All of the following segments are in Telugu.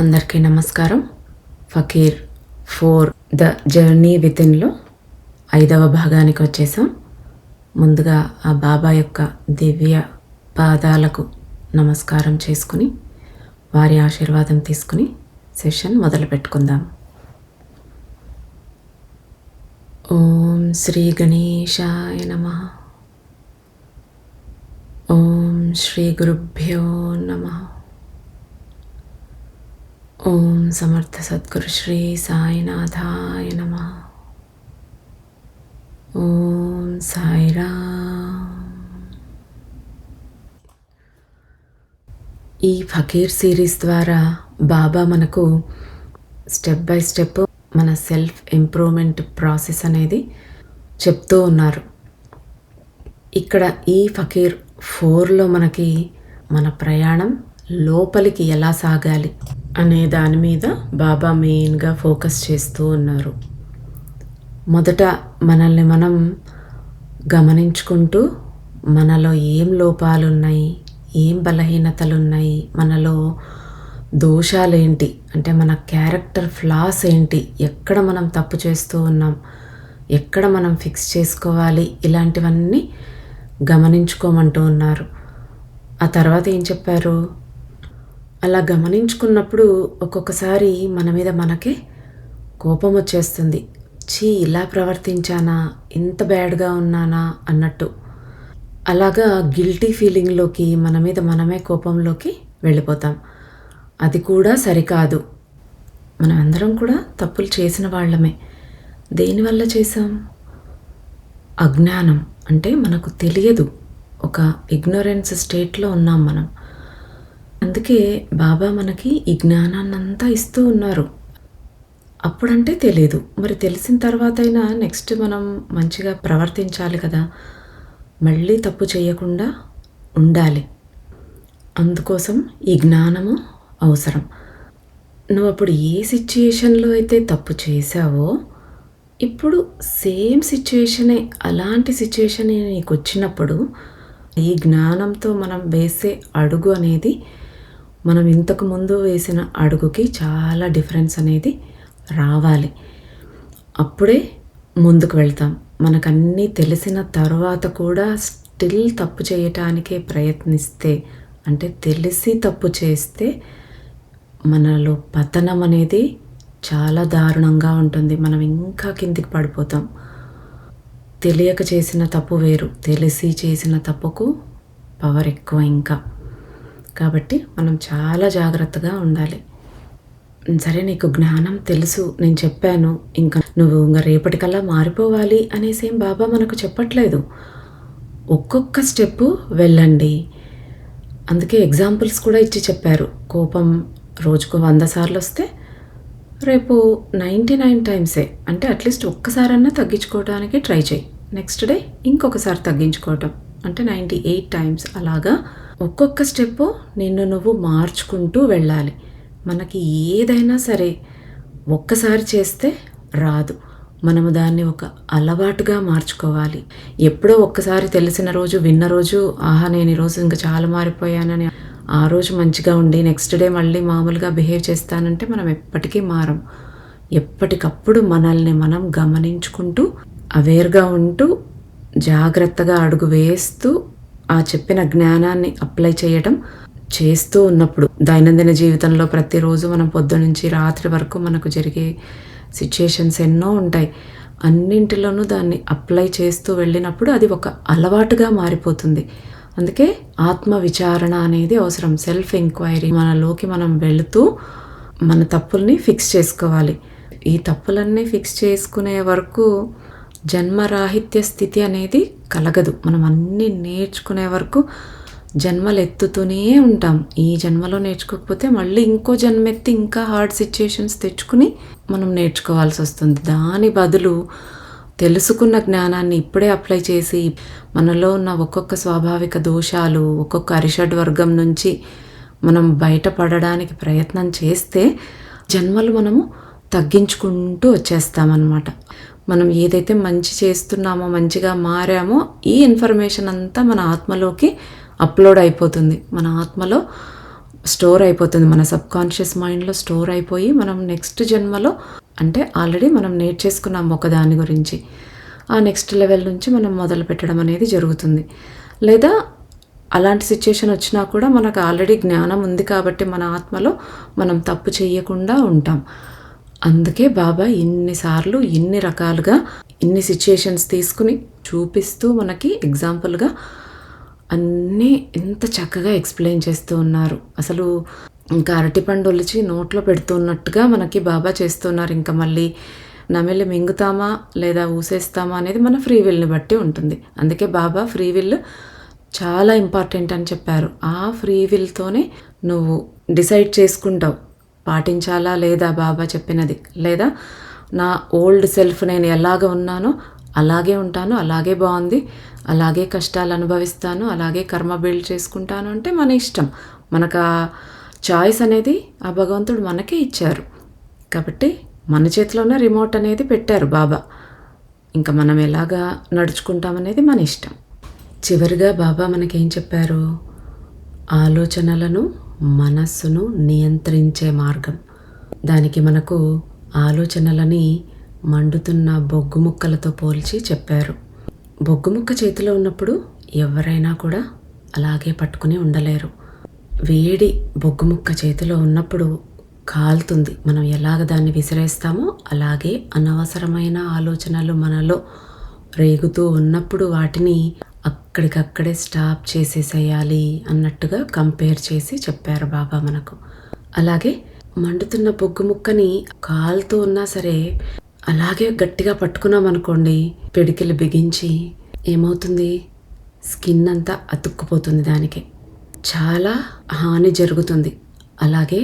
అందరికీ నమస్కారం. ఫకీర్ 4 ద జర్నీ వితిన్లో 5వ భాగానికి వచ్చేసాం. ముందుగా ఆ బాబా యొక్క దివ్య పాదాలకు నమస్కారం చేసుకుని వారి ఆశీర్వాదం తీసుకుని సెషన్ మొదలు పెట్టుకుందాం. ఓం శ్రీ గణేశాయ నమః. ఓం శ్రీ గురుభ్యో నమః. ఓం సమర్థ సద్గురు శ్రీ సాయినాథాయ నమః. ఓం సాయిరామ్. ఈ ఫకీర్ సిరీస్ ద్వారా బాబా మనకు స్టెప్ బై స్టెప్ మన సెల్ఫ్ ఇంప్రూవ్మెంట్ ప్రాసెస్ అనేది చెప్తూ ఉన్నారు. ఇక్కడ ఈ ఫకీర్ 4లో మనకి మన ప్రయాణం లోపలికి ఎలా సాగాలి అనే దాని మీద బాబా మెయిన్గా ఫోకస్ చేస్తూ ఉన్నారు. మొదట మనల్ని మనం గమనించుకుంటూ మనలో ఏం లోపాలున్నాయి, ఏం బలహీనతలున్నాయి, మనలో దోషాలేంటి, అంటే మన క్యారెక్టర్ ఫ్లాస్ ఏంటి, ఎక్కడ మనం తప్పు చేస్తూ ఉన్నాం, ఎక్కడ మనం ఫిక్స్ చేసుకోవాలి, ఇలాంటివన్నీ గమనించుకోమంటూ ఉన్నారు. ఆ తర్వాత ఏం చెప్పారు, అలా గమనించుకున్నప్పుడు ఒక్కొక్కసారి మన మీద మనకే కోపం వచ్చేస్తుంది. ఇలా ప్రవర్తించానా, ఇంత బ్యాడ్గా ఉన్నానా అన్నట్టు. అలాగా గిల్టీ ఫీలింగ్లోకి, మన మీద మనమే కోపంలోకి వెళ్ళిపోతాం. అది కూడా సరికాదు. మనం అందరం కూడా తప్పులు చేసిన వాళ్ళమే. దేనివల్ల చేసాం? అజ్ఞానం, అంటే మనకు తెలియదు, ఒక ఇగ్నోరెన్స్ స్టేట్లో ఉన్నాం మనం. అందుకే బాబా మనకి ఈ జ్ఞానాన్నంతా ఇస్తూ ఉన్నారు. అప్పుడంటే తెలియదు, మరి తెలిసిన తర్వాత అయినా నెక్స్ట్ మనం మంచిగా ప్రవర్తించాలి కదా, మళ్ళీ తప్పు చేయకుండా ఉండాలి. అందుకోసం ఈ జ్ఞానము అవసరం. నువ్వు అప్పుడు ఏ సిచ్యుయేషన్లో అయితే తప్పు చేశావో, ఇప్పుడు సేమ్ సిచ్యుయేషనే, అలాంటి సిచ్యుయేషన్ నీకు వచ్చినప్పుడు ఈ జ్ఞానంతో మనం వేసే అడుగు అనేది మనం ఇంతకు ముందు వేసిన అడుగుకి చాలా డిఫరెన్స్ అనేది రావాలి. అప్పుడే ముందుకు వెళ్తాం. మనకన్నీ తెలిసిన తర్వాత కూడా స్టిల్ తప్పు చేయటానికే ప్రయత్నిస్తే, అంటే తెలిసి తప్పు చేస్తే మనలో పతనం అనేది చాలా దారుణంగా ఉంటుంది. మనం ఇంకా కిందికి పడిపోతాం. తెలియక చేసిన తప్పు వేరు, తెలిసి చేసిన తప్పుకు పవర్ ఎక్కువ ఇంకా. కాబట్టి మనం చాలా జాగ్రత్తగా ఉండాలి. సరే, నీకు జ్ఞానం తెలుసు, నేను చెప్పాను, ఇంకా నువ్వు రేపటికల్లా మారిపోవాలి అనేసేం బాబా మనకు చెప్పట్లేదు. ఒక్కొక్క స్టెప్పు వెళ్ళండి. అందుకే ఎగ్జాంపుల్స్ కూడా ఇచ్చి చెప్పారు. కోపం రోజుకు 100 సార్లు వస్తే రేపు 99 టైమ్సే, అంటే అట్లీస్ట్ ఒక్కసారన్నా తగ్గించుకోవడానికి ట్రై చేయి. నెక్స్ట్ డే ఇంకొకసారి తగ్గించుకోవటం, అంటే 98 టైమ్స్. అలాగా ఒక్కొక్క స్టెప్పు నిన్ను నువ్వు మార్చుకుంటూ వెళ్ళాలి. మనకి ఏదైనా సరే ఒక్కసారి చేస్తే రాదు. మనము దాన్ని ఒక అలవాటుగా మార్చుకోవాలి. ఎప్పుడో ఒక్కసారి తెలిసిన రోజు, విన్న రోజు, ఆహా నేను ఈరోజు ఇంకా చాలా మారిపోయానని ఆ రోజు మంచిగా ఉండి నెక్స్ట్ డే మళ్ళీ మామూలుగా బిహేవ్ చేస్తానంటే మనం ఎప్పటికీ మారం. ఎప్పటికప్పుడు మనల్ని మనం గమనించుకుంటూ, అవేర్గా ఉంటూ, జాగ్రత్తగా అడుగు వేస్తూ, ఆ చెప్పిన జ్ఞానాన్ని అప్లై చేయడం చేస్తూ ఉన్నప్పుడు, దైనందిన జీవితంలో ప్రతిరోజు మనం పొద్దునుంచి రాత్రి వరకు మనకు జరిగే సిచ్యుయేషన్స్ ఎన్నో ఉంటాయి. అన్నింటిలోనూ దాన్ని అప్లై చేస్తూ వెళ్ళినప్పుడు అది ఒక అలవాటుగా మారిపోతుంది. అందుకే ఆత్మ విచారణ అనేది అవసరం. సెల్ఫ్ ఎంక్వైరీ, మనలోకి మనం వెళుతూ మన తప్పుల్ని ఫిక్స్ చేసుకోవాలి. ఈ తప్పులన్నీ ఫిక్స్ చేసుకునే వరకు జన్మరాహిత్య స్థితి అనేది కలగదు. మనం అన్నీ నేర్చుకునే వరకు జన్మలు ఎత్తుతూనే ఉంటాం. ఈ జన్మలో నేర్చుకోకపోతే మళ్ళీ ఇంకో జన్మెత్తి ఇంకా హార్డ్ సిచ్యుయేషన్స్ తెచ్చుకుని మనం నేర్చుకోవాల్సి వస్తుంది. దాని బదులు తెలుసుకున్న జ్ఞానాన్ని ఇప్పుడే అప్లై చేసి మనలో ఉన్న ఒక్కొక్క స్వాభావిక దోషాలు, ఒక్కొక్క అరిషడ్ వర్గం నుంచి మనం బయటపడడానికి ప్రయత్నం చేస్తే జన్మలు మనము తగ్గించుకుంటూ వచ్చేస్తామన్నమాట. మనం ఏదైతే మంచి చేస్తున్నామో, మంచిగా మారామో, ఈ ఇన్ఫర్మేషన్ అంతా మన ఆత్మలోకి అప్లోడ్ అయిపోతుంది. మన ఆత్మలో స్టోర్ అయిపోతుంది, మన సబ్కాన్షియస్ మైండ్లో స్టోర్ అయిపోయి మనం నెక్స్ట్ జన్మలో అంటే ఆల్రెడీ మనం నేర్చేసుకున్నాం ఒకదాని గురించి, ఆ నెక్స్ట్ లెవెల్ నుంచి మనం మొదలు పెట్టడం అనేది జరుగుతుంది. లేదా అలాంటి సిచ్యుయేషన్ వచ్చినా కూడా మనకు ఆల్రెడీ జ్ఞానం ఉంది కాబట్టి మన ఆత్మలో మనం తప్పు చేయకుండా ఉంటాం. అందుకే బాబా ఇన్నిసార్లు ఇన్ని రకాలుగా ఇన్ని సిచ్యుయేషన్స్ తీసుకుని చూపిస్తూ మనకి ఎగ్జాంపుల్గా అన్నీ ఎంత చక్కగా ఎక్స్ప్లెయిన్ చేస్తూ ఉన్నారు. అసలు ఇంకా అరటిపండు ఒలిచి నోట్లో పెడుతున్నట్టుగా మనకి బాబా చేస్తున్నారు. ఇంకా మళ్ళీ నమిలి మింగుతామా లేదా ఊసేస్తామా అనేది మన ఫ్రీ విల్ని బట్టి ఉంటుంది. అందుకే బాబా ఫ్రీ విల్ చాలా ఇంపార్టెంట్ అని చెప్పారు. ఆ ఫ్రీ విల్తోనే నువ్వు డిసైడ్ చేసుకుంటావు పాటించాలా లేదా బాబా చెప్పినది, లేదా నా ఓల్డ్ సెల్ఫ్ నేను ఎలాగ ఉన్నానో అలాగే ఉంటాను, అలాగే బాగుంది, అలాగే కష్టాలు అనుభవిస్తాను, అలాగే కర్మ బిల్డ్ చేసుకుంటాను అంటే మన ఇష్టం. మనకు ఆ చాయిస్ అనేది ఆ భగవంతుడు మనకే ఇచ్చారు కాబట్టి మన చేతిలోనే రిమోట్ అనేది పెట్టారు బాబా. ఇంకా మనం ఎలాగా నడుచుకుంటామనేది మన ఇష్టం. చివరిగా బాబా మనకేం చెప్పారు? ఆలోచనలను మనస్సును నియంత్రించే మార్గం. దానికి మనకు ఆలోచనలని మండుతున్న బొగ్గు ముక్కలతో పోల్చి చెప్పారు. బొగ్గు ముక్క చేతిలో ఉన్నప్పుడు ఎవరైనా కూడా అలాగే పట్టుకుని ఉండలేరు. వేడి బొగ్గు ముక్క చేతిలో ఉన్నప్పుడు కాలుతుంది. మనం ఎలాగ దాన్ని విసిరేస్తామో అలాగే అనవసరమైన ఆలోచనలు మనలో రేగుతూ ఉన్నప్పుడు వాటిని అక్కడికక్కడే స్టాప్ చేసేసేయాలి అన్నట్టుగా కంపేర్ చేసి చెప్పారు బాబా మనకు. అలాగే మండుతున్న బొగ్గు ముక్కని కాలుతూ ఉన్నా సరే అలాగే గట్టిగా పట్టుకున్నాం అనుకోండి, పిడికిలు బిగించి ఏమవుతుంది? స్కిన్ అంతా అతుక్కుపోతుంది, దానికి చాలా హాని జరుగుతుంది. అలాగే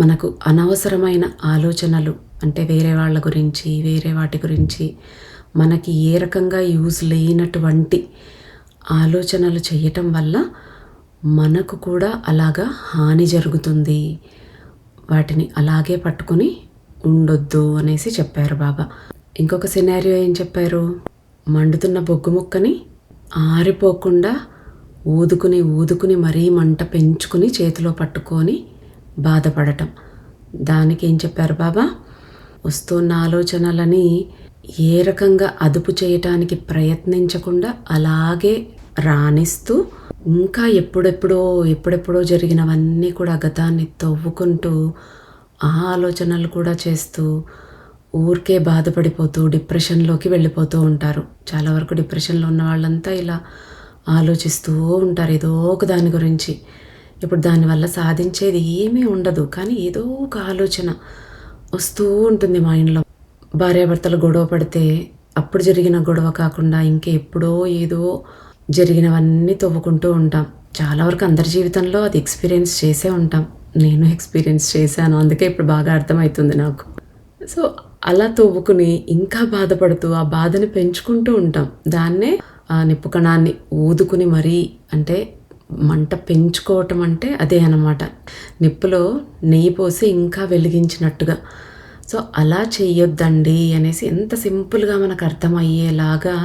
మనకు అనవసరమైన ఆలోచనలు అంటే వేరే వాళ్ళ గురించి వేరే వాటి గురించి మనకి ఏ రకంగా యూజ్ లేనటువంటి ఆలోచనలు చేయటం వల్ల మనకు కూడా అలాగా హాని జరుగుతుంది. వాటిని అలాగే పట్టుకొని ఉండొద్దు అనేసి చెప్పారు బాబా. ఇంకొక సినారియో ఏం చెప్పారు? మండుతున్న బొగ్గు ముక్కని ఆరిపోకుండా ఊదుకుని ఊదుకుని మరీ మంట పెంచుకుని చేతిలో పట్టుకొని బాధపడటం. దానికి ఏం చెప్పారు బాబా? వస్తున్న ఆలోచనలని ఏ రకంగా అదుపు చేయటానికి ప్రయత్నించకుండా అలాగే రాణిస్తూ ఇంకా ఎప్పుడెప్పుడో జరిగినవన్నీ కూడా గతాన్ని తవ్వుకుంటూ ఆ ఆలోచనలు కూడా చేస్తూ ఊరికే బాధపడిపోతూ డిప్రెషన్లోకి వెళ్ళిపోతూ ఉంటారు. చాలా వరకు డిప్రెషన్లో ఉన్న వాళ్ళంతా ఇలా ఆలోచిస్తూ ఉంటారు ఏదో ఒక దాని గురించి. ఇప్పుడు దానివల్ల సాధించేది ఏమీ ఉండదు, కానీ ఏదో ఒక ఆలోచన వస్తూ ఉంటుంది మైండ్లో. భార్యాభర్తలు గొడవ పడితే అప్పుడు జరిగిన గొడవ కాకుండా ఇంకెప్పుడో ఏదో జరిగినవన్నీ తవ్వుకుంటూ ఉంటాం. చాలా వరకు అందరి జీవితంలో అది ఎక్స్పీరియన్స్ చేసే ఉంటాం. నేను ఎక్స్పీరియన్స్ చేశాను, అందుకే ఇప్పుడు బాగా అర్థమవుతుంది నాకు. సో అలా తవ్వుకుని ఇంకా బాధపడుతూ ఆ బాధని పెంచుకుంటూ ఉంటాం. దాన్నే ఆ నిప్పు కణాన్ని ఊదుకుని మరీ అంటే మంట పెంచుకోవటం అంటే అదే అన్నమాట. నిప్పులో నెయ్యి పోసి ఇంకా వెలిగించినట్టుగా. సో అలా చెయ్యొద్దండి అనేసి ఎంత సింపుల్గా మనకు అర్థమయ్యేలాగా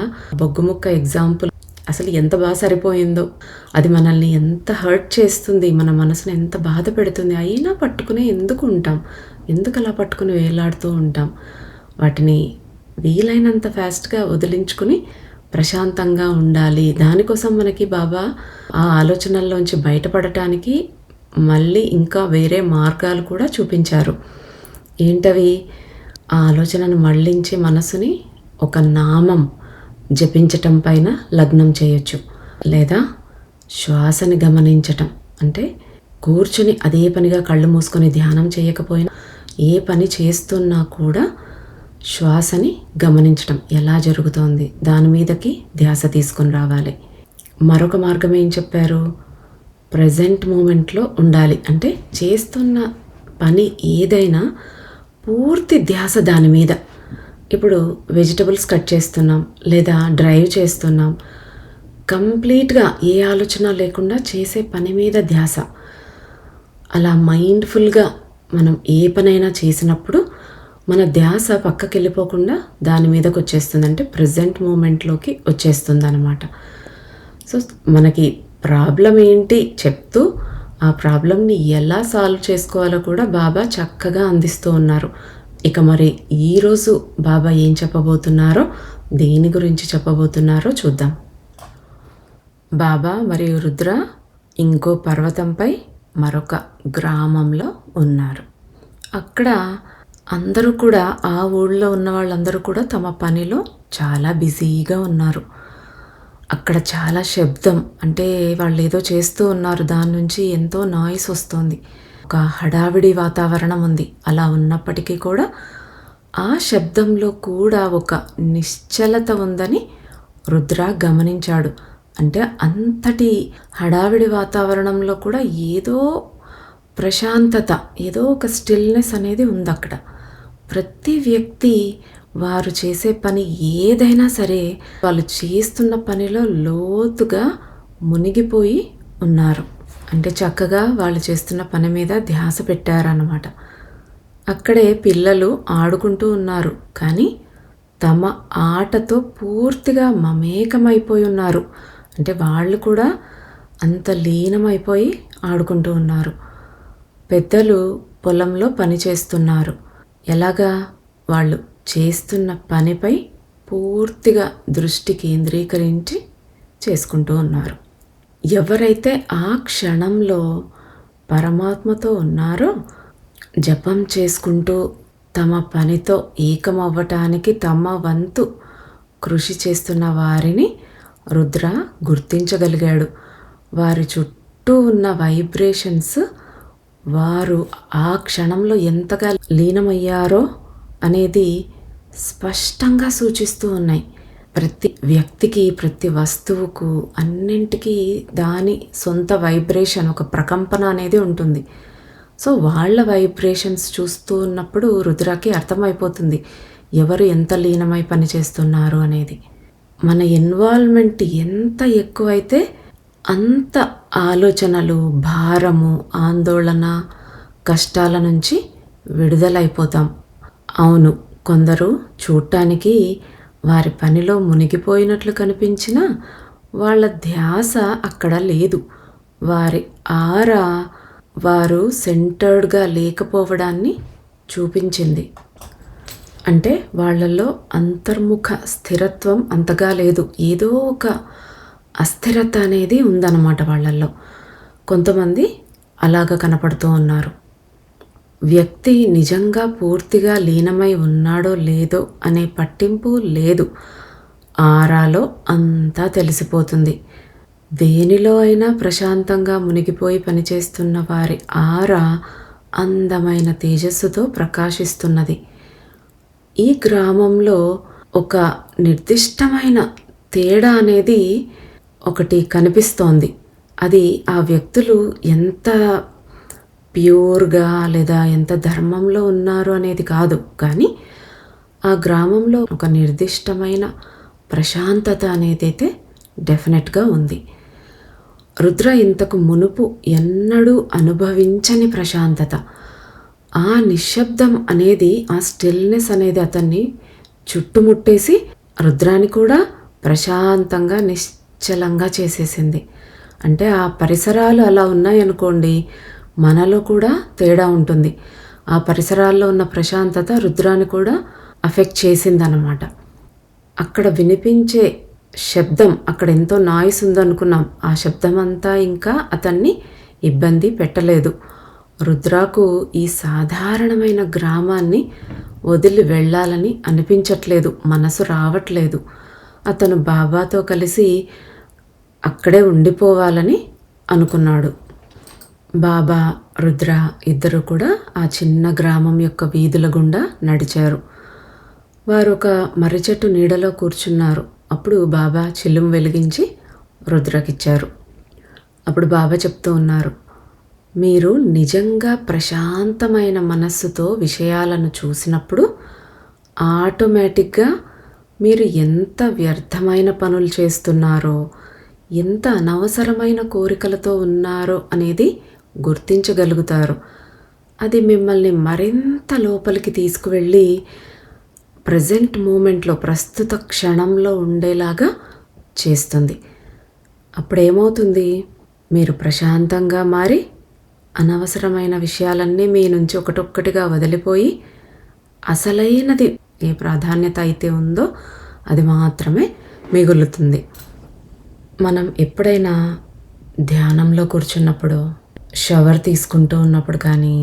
బొగ్గు ముక్క ఎగ్జాంపుల్ అసలు ఎంత బాగా సరిపోయిందో. అది మనల్ని ఎంత హర్ట్ చేస్తుంది, మన మనసుని ఎంత బాధ పెడుతుంది. అయినా పట్టుకునే ఎందుకు ఉంటాం, ఎందుకు అలా పట్టుకుని వేలాడుతూ ఉంటాం. వాటిని వీలైనంత ఫాస్ట్గా వదిలించుకుని ప్రశాంతంగా ఉండాలి. దానికోసం మనకి బాబా ఆ ఆలోచనల్లోంచి బయటపడటానికి మళ్ళీ ఇంకా వేరే మార్గాలు కూడా చూపించారు. ఏంటవి? ఆ ఆలోచనను మళ్ళించి మనసుని ఒక నామం జపించటం పైన లగ్నం చేయొచ్చు, లేదా శ్వాసని గమనించటం అంటే కూర్చుని అదే పనిగా కళ్ళు మూసుకొని ధ్యానం చేయకపోయినా ఏ పని చేస్తున్నా కూడా శ్వాసని గమనించటం ఎలా జరుగుతోంది దాని మీదకి ధ్యాస తీసుకొని రావాలి. మరొక మార్గం ఏం చెప్పారు? ప్రజెంట్ మూమెంట్లో ఉండాలి. అంటే చేస్తున్న పని ఏదైనా పూర్తి ధ్యాస దాని మీద. ఇప్పుడు వెజిటబుల్స్ కట్ చేస్తున్నాం లేదా డ్రైవ్ చేస్తున్నాం, కంప్లీట్గా ఏ ఆలోచన లేకుండా చేసే పని మీద ధ్యాస. అలా మైండ్ఫుల్గా మనం ఏ పనైనా చేసినప్పుడు మన ధ్యాస పక్కకి వెళ్ళిపోకుండా దాని మీదకి వచ్చేస్తుంది, అంటే ప్రజెంట్ మూమెంట్లోకి వచ్చేస్తుంది అన్నమాట. సో మనకి ప్రాబ్లం ఏంటి చెప్తూ ఆ ప్రాబ్లమ్ని ఎలా సాల్వ్ చేసుకోవాలో కూడా బాబా చక్కగా అందిస్తూ ఉన్నారు. ఇక మరి ఈరోజు బాబా ఏం చెప్పబోతున్నారో, దేని గురించి చెప్పబోతున్నారో చూద్దాం. బాబా మరియు రుద్ర ఇంకో పర్వతంపై మరొక గ్రామంలో ఉన్నారు. అక్కడ అందరూ కూడా, ఆ ఊళ్ళో ఉన్న వాళ్ళందరూ కూడా తమ పనిలో చాలా బిజీగా ఉన్నారు. అక్కడ చాలా శబ్దం, అంటే వాళ్ళు ఏదో చేస్తూ ఉన్నారు, దాని నుంచి ఎంతో నాయిస్ వస్తుంది. ఒక హడావిడి వాతావరణం ఉంది. అలా ఉన్నప్పటికీ కూడా ఆ శబ్దంలో కూడా ఒక నిశ్చలత ఉందని రుద్ర గమనించాడు. అంటే అంతటి హడావిడి వాతావరణంలో కూడా ఏదో ప్రశాంతత, ఏదో ఒక స్టిల్నెస్ అనేది ఉంది అక్కడ. ప్రతి వ్యక్తి వారు చేసే పని ఏదైనా సరే, వాళ్ళు చేస్తున్న పనిలో లోతుగా మునిగిపోయి ఉన్నారు. అంటే చక్కగా వాళ్ళు చేస్తున్న పని మీద ధ్యాస పెట్టారన్నమాట. అక్కడే పిల్లలు ఆడుకుంటూ ఉన్నారు, కానీ తమ ఆటతో పూర్తిగా మమేకమైపోయి ఉన్నారు. అంటే వాళ్ళు కూడా అంత లీనమైపోయి ఆడుకుంటూ ఉన్నారు. పెద్దలు పొలంలో పని చేస్తున్నారు. ఎలాగా? వాళ్ళు చేస్తున్న పనిపై పూర్తిగా దృష్టి కేంద్రీకరించి చేసుకుంటూ ఉన్నారు. ఎవరైతే ఆ క్షణంలో పరమాత్మతో ఉన్నారో, జపం చేసుకుంటూ తమ పనితో ఏకమవ్వటానికి తమ వంతు కృషి చేస్తున్న వారిని రుద్ర గుర్తించగలిగాడు. వారి చుట్టూ ఉన్న వైబ్రేషన్స్ వారు ఆ క్షణంలో ఎంతగా లీనమయ్యారో అనేది స్పష్టంగా సూచిస్తూ ఉన్నాయి. ప్రతి వ్యక్తికి, ప్రతి వస్తువుకు, అన్నింటికీ దాని సొంత వైబ్రేషన్, ఒక ప్రకంపన అనేది ఉంటుంది. సో వాళ్ళ వైబ్రేషన్స్ చూస్తూ ఉన్నప్పుడు రుద్రకి అర్థమైపోతుంది ఎవరు ఎంత లీనమై పనిచేస్తున్నారు అనేది. మన ఇన్వాల్వ్మెంట్ ఎంత ఎక్కువైతే అంత ఆలోచనలు, భారము, ఆందోళన, కష్టాల నుంచి విడుదలైపోతాం. అవును, కొందరు చూడటానికి వారి పనిలో మునిగిపోయినట్లు కనిపించినా వాళ్ళ ధ్యాస అక్కడ లేదు. వారి ఆరా వారు సెంటర్డ్గా లేకపోవడాన్ని చూపించింది. అంటే వాళ్ళల్లో అంతర్ముఖ స్థిరత్వం అంతగా లేదు. ఏదో ఒక అస్థిరత అనేది ఉందన్నమాట వాళ్ళల్లో. కొంతమంది అలాగ కనపడుతూ ఉన్నారు. వ్యక్తి నిజంగా పూర్తిగా లీనమై ఉన్నాడో లేదో అనే పట్టింపు లేదు. ఆరాలో అంతా తెలిసిపోతుంది. దేనిలో అయినా ప్రశాంతంగా మునిగిపోయి పనిచేస్తున్న వారి ఆరా అందమైన తేజస్సుతో ప్రకాశిస్తున్నది. ఈ గ్రామంలో ఒక నిర్దిష్టమైన తేడా అనేది ఒకటి కనిపిస్తోంది. అది ఆ వ్యక్తులు ఎంత ప్యూర్గా లేదా ఎంత ధర్మంలో ఉన్నారు అనేది కాదు, కానీ ఆ గ్రామంలో ఒక నిర్దిష్టమైన ప్రశాంతత అనేదైతే డెఫినెట్గా ఉంది. రుద్ర ఇంతకు మునుపు ఎన్నడూ అనుభవించని ప్రశాంతత, ఆ నిశ్శబ్దం అనేది, ఆ స్టిల్నెస్ అనేది అతన్ని చుట్టుముట్టేసి రుద్రాన్ని కూడా ప్రశాంతంగా నిశ్చలంగా చేసేసింది. అంటే ఆ పరిసరాలు అలా ఉన్నాయనుకోండి, మనలో కూడా తేడా ఉంటుంది. ఆ పరిసరాల్లో ఉన్న ప్రశాంతత రుద్రాన్ని కూడా అఫెక్ట్ చేసిందన్నమాట. అక్కడ వినిపించే శబ్దం, అక్కడ ఎంతో నాయిస్ ఉందనుకున్నాం, ఆ శబ్దం అంతా ఇంకా అతన్ని ఇబ్బంది పెట్టలేదు. రుద్రాకు ఈ సాధారణమైన గ్రామాన్ని వదిలి వెళ్ళాలని అనిపించట్లేదు, మనసు రావట్లేదు. అతను బాబాతో కలిసి అక్కడే ఉండిపోవాలని అనుకున్నాడు. బాబా, రుద్ర ఇద్దరు కూడా ఆ చిన్న గ్రామం యొక్క వీధుల గుండా నడిచారు. వారు ఒక మర్రి చెట్టు నీడలో కూర్చున్నారు. అప్పుడు బాబా చిల్లుం వెలిగించి రుద్రకిచ్చారు. అప్పుడు బాబా చెప్తూ ఉన్నారు, మీరు నిజంగా ప్రశాంతమైన మనస్సుతో విషయాలను చూసినప్పుడు ఆటోమేటిక్గా మీరు ఎంత వ్యర్థమైన పనులు చేస్తున్నారో, ఎంత అనవసరమైన కోరికలతో ఉన్నారో అనేది గుర్తించగలుగుతారు. అది మిమ్మల్ని మరింత లోపలికి తీసుకువెళ్ళి ప్రజెంట్ మూమెంట్లో, ప్రస్తుత క్షణంలో ఉండేలాగా చేస్తుంది. అప్పుడేమవుతుంది, మీరు ప్రశాంతంగా మారి అనవసరమైన విషయాలన్నీ మీ నుంచి ఒకటొక్కటిగా వదిలిపోయి అసలైనది ఏ ప్రాధాన్యత అయితే ఉందో అది మాత్రమే మిగులుతుంది. మనం ఎప్పుడైనా ధ్యానంలో కూర్చున్నప్పుడు, షవర్ తీసుకుంటూ ఉన్నప్పుడు కానీ,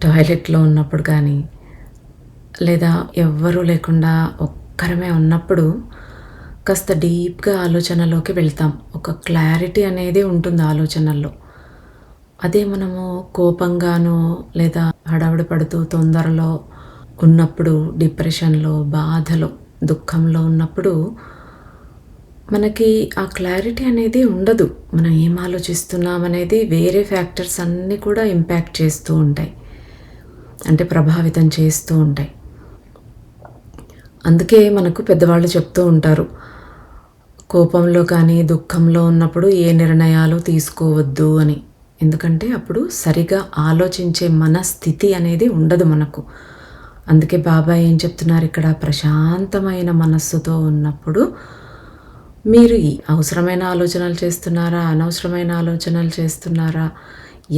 టాయిలెట్లో ఉన్నప్పుడు కానీ, లేదా ఎవ్వరూ లేకుండా ఒక్కరమే ఉన్నప్పుడు కాస్త డీప్గా ఆలోచనలోకి వెళ్తాం. ఒక క్లారిటీ అనేది ఉంటుంది ఆలోచనల్లో. అదే మనము కోపంగానో లేదా హడావిడి పడుతూ తొందరలో ఉన్నప్పుడు, డిప్రెషన్లో, బాధలో, దుఃఖంలో ఉన్నప్పుడు మనకి ఆ క్లారిటీ అనేది ఉండదు. మనం ఏం ఆలోచిస్తున్నాం అనేది వేరే ఫ్యాక్టర్స్ అన్నీ కూడా ఇంపాక్ట్ చేస్తూ ఉంటాయి, అంటే ప్రభావితం చేస్తూ ఉంటాయి. అందుకే మనకు పెద్దవాళ్ళు చెప్తూ ఉంటారు, కోపంలో కానీ దుఃఖంలో ఉన్నప్పుడు ఏ నిర్ణయాలు తీసుకోవద్దు అని. ఎందుకంటే అప్పుడు సరిగా ఆలోచించే మనస్థితి అనేది ఉండదు మనకు. అందుకే బాబా ఏం చెప్తున్నారు ఇక్కడ, ప్రశాంతమైన మనస్సుతో ఉన్నప్పుడు మీరు అవసరమైన ఆలోచనలు చేస్తున్నారా, అనవసరమైన ఆలోచనలు చేస్తున్నారా,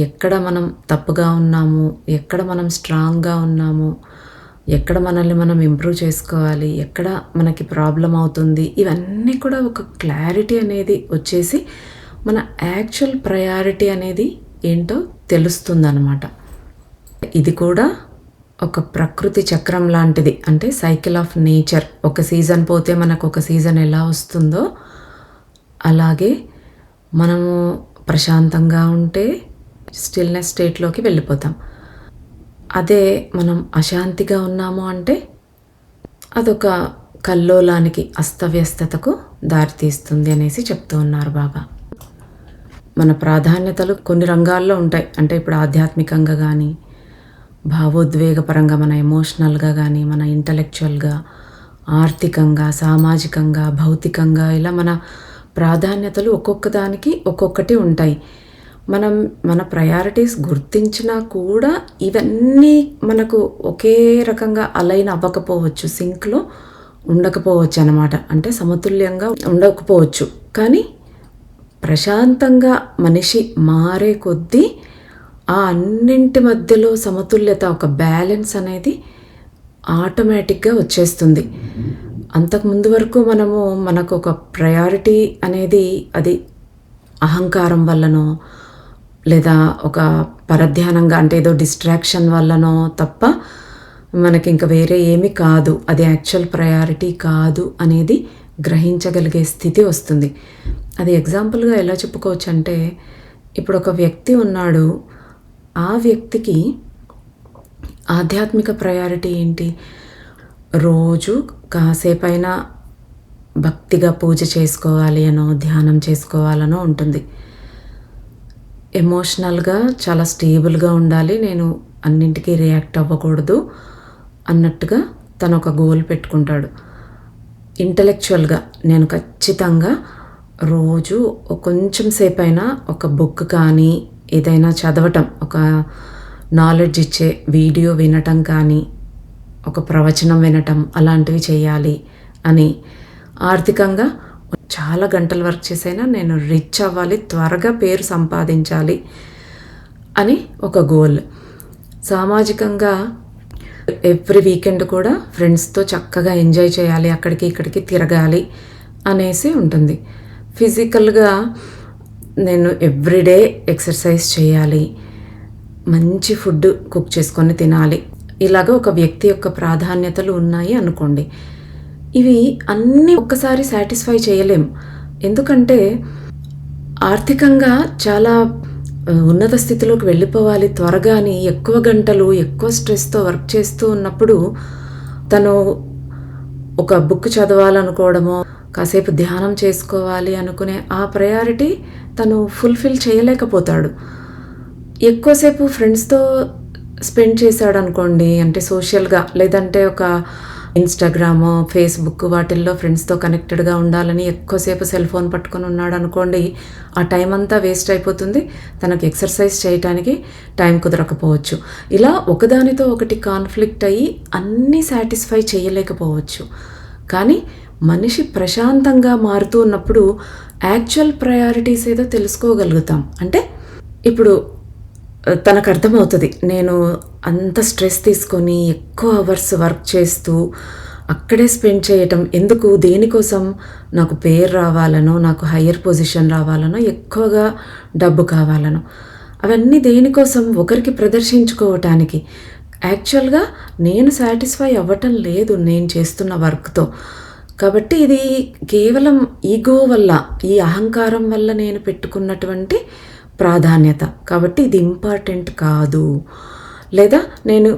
ఎక్కడ మనం తప్పుగా ఉన్నాము, ఎక్కడ మనం స్ట్రాంగ్గా ఉన్నాము, ఎక్కడ మనల్ని మనం ఇంప్రూవ్ చేసుకోవాలి, ఎక్కడ మనకి ప్రాబ్లం అవుతుంది, ఇవన్నీ కూడా ఒక క్లారిటీ అనేది వచ్చేసి మన యాక్చువల్ ప్రయారిటీ అనేది ఏంటో తెలుస్తుందన్నమాట. ఇది కూడా ఒక ప్రకృతి చక్రం లాంటిది, అంటే సైకిల్ ఆఫ్ నేచర్. ఒక సీజన్ పోతే మనకు ఒక సీజన్ ఎలా వస్తుందో అలాగే మనము ప్రశాంతంగా ఉంటే స్టిల్నెస్ స్టేట్లోకి వెళ్ళిపోతాం. అదే మనం అశాంతిగా ఉన్నాము అంటే అదొక కల్లోలానికి, అస్తవ్యస్తతకు దారితీస్తుంది అనేసి చెప్తూ ఉన్నారు బాబా. మన ప్రాధాన్యతలు కొన్ని రంగాల్లో ఉంటాయి. అంటే ఇప్పుడు ఆధ్యాత్మికంగా కానీ, భావోద్వేగపరంగా, మన ఎమోషనల్గా కానీ, మన ఇంటలెక్చువల్గా, ఆర్థికంగా, సామాజికంగా, భౌతికంగా, ఇలా మన ప్రాధాన్యతలు ఒక్కొక్క దానికి ఒక్కొక్కటి ఉంటాయి. మనం మన ప్రయారిటీస్ గుర్తించినా కూడా ఇవన్నీ మనకు ఒకే రకంగా అలైన్ అవ్వకపోవచ్చు, సింక్లో ఉండకపోవచ్చు అన్నమాట. అంటే సమతుల్యంగా ఉండకపోవచ్చు. కానీ ప్రశాంతంగా మనిషి మారే కొద్దీ ఆ అన్నింటి మధ్యలో సమతుల్యత, ఒక బ్యాలెన్స్ అనేది ఆటోమేటిక్గా వచ్చేస్తుంది. అంతకుముందు వరకు మనకు ఒక ప్రయారిటీ అనేది అది అహంకారం వల్లనో లేదా ఒక పరధ్యానంగా, అంటే ఏదో డిస్ట్రాక్షన్ వల్లనో తప్ప మనకి ఇంకా వేరే ఏమీ కాదు, అది యాక్చువల్ ప్రయారిటీ కాదు అనేది గ్రహించగలిగే స్థితి వస్తుంది. అది ఎగ్జాంపుల్గా ఎలా చెప్పుకోవచ్చు అంటే, ఇప్పుడు ఒక వ్యక్తి ఉన్నాడు, ఆ వ్యక్తికి ఆధ్యాత్మిక ప్రయారిటీ ఏంటి, రోజు కాసేపైనా భక్తిగా పూజ చేసుకోవాలి అనో, ధ్యానం చేసుకోవాలనో ఉంటుంది. ఎమోషనల్గా చాలా స్టేబుల్గా ఉండాలి, నేను అన్నింటికీ రియాక్ట్ అవ్వకూడదు అన్నట్టుగా తను ఒక గోల్ పెట్టుకుంటాడు. ఇంటలెక్చువల్గా నేను ఖచ్చితంగా రోజు కొంచెం సేపైనా ఒక బుక్ కానీ ఏదైనా చదవటం, ఒక నాలెడ్జ్ ఇచ్చే వీడియో వినటం కానీ, ఒక ప్రవచనం వినటం, అలాంటివి చేయాలి అని. ఆర్థికంగా చాలా గంటలు వర్క్ చేసైనా నేను రిచ్ అవ్వాలి, త్వరగా పేరు సంపాదించాలి అని ఒక గోల్. సామాజికంగా ఎవ్రీ వీకెండ్ కూడా ఫ్రెండ్స్తో చక్కగా ఎంజాయ్ చేయాలి, అక్కడికి ఇక్కడికి తిరగాలి అనేసి ఉంటుంది. ఫిజికల్గా నేను ఎవ్రీడే ఎక్సర్సైజ్ చేయాలి, మంచి ఫుడ్ కుక్ చేసుకొని తినాలి. ఇలాగ ఒక వ్యక్తి యొక్క ప్రాధాన్యతలు ఉన్నాయి అనుకోండి. ఇవి అన్నీ ఒక్కసారి సాటిస్ఫై చేయలేం. ఎందుకంటే ఆర్థికంగా చాలా ఉన్నత స్థితిలోకి వెళ్ళిపోవాలి త్వరగా అని ఎక్కువ గంటలు ఎక్కువ స్ట్రెస్తో వర్క్ చేస్తూ ఉన్నప్పుడు తను ఒక బుక్ చదవాలనుకోవడమో, కాసేపు ధ్యానం చేసుకోవాలి అనుకునే ఆ ప్రయారిటీ తను ఫుల్ఫిల్ చేయలేకపోతాడు. ఎక్కువసేపు ఫ్రెండ్స్తో స్పెండ్ చేశాడు అనుకోండి, అంటే సోషల్గా, లేదంటే ఒక ఇన్స్టాగ్రామ్, ఫేస్బుక్ వాటిల్లో ఫ్రెండ్స్తో కనెక్టెడ్గా ఉండాలని ఎక్కువసేపు సెల్ ఫోన్ పట్టుకొని ఉన్నాడు అనుకోండి, ఆ టైం అంతా వేస్ట్ అయిపోతుంది, తనకు ఎక్సర్సైజ్ చేయడానికి టైం కుదరకపోవచ్చు. ఇలా ఒకదానితో ఒకటి కాన్ఫ్లిక్ట్ అయ్యి అన్నీ సాటిస్ఫై చేయలేకపోవచ్చు. కానీ మనిషి ప్రశాంతంగా మారుతూ ఉన్నప్పుడు యాక్చువల్ ప్రయారిటీస్ ఏదో తెలుసుకోగలుగుతాం. అంటే ఇప్పుడు తనకు అర్థమవుతుంది. నేను అంత స్ట్రెస్ తీసుకొని ఎక్కువ అవర్స్ వర్క్ చేస్తూ అక్కడే స్పెండ్ చేయటం ఎందుకు? దేనికోసం? నాకు పేరు రావాలనో, నాకు హయ్యర్ పొజిషన్ రావాలనో, ఎక్కువగా డబ్బు కావాలనో. అవన్నీ దేనికోసం? ఒకరికి ప్రదర్శించుకోవటానికి. యాక్చువల్‌గా నేను సాటిస్ఫై అవ్వటం లేదు నేను చేస్తున్న వర్క్‌తో. కాబట్టి ఇది కేవలం ఈగో వల్ల, ఈ అహంకారం వల్ల నేను పెట్టుకున్నటువంటి ప్రాధాన్యత. కాబట్టి ఇది ఇంపార్టెంట్ కాదు. లేదా నేను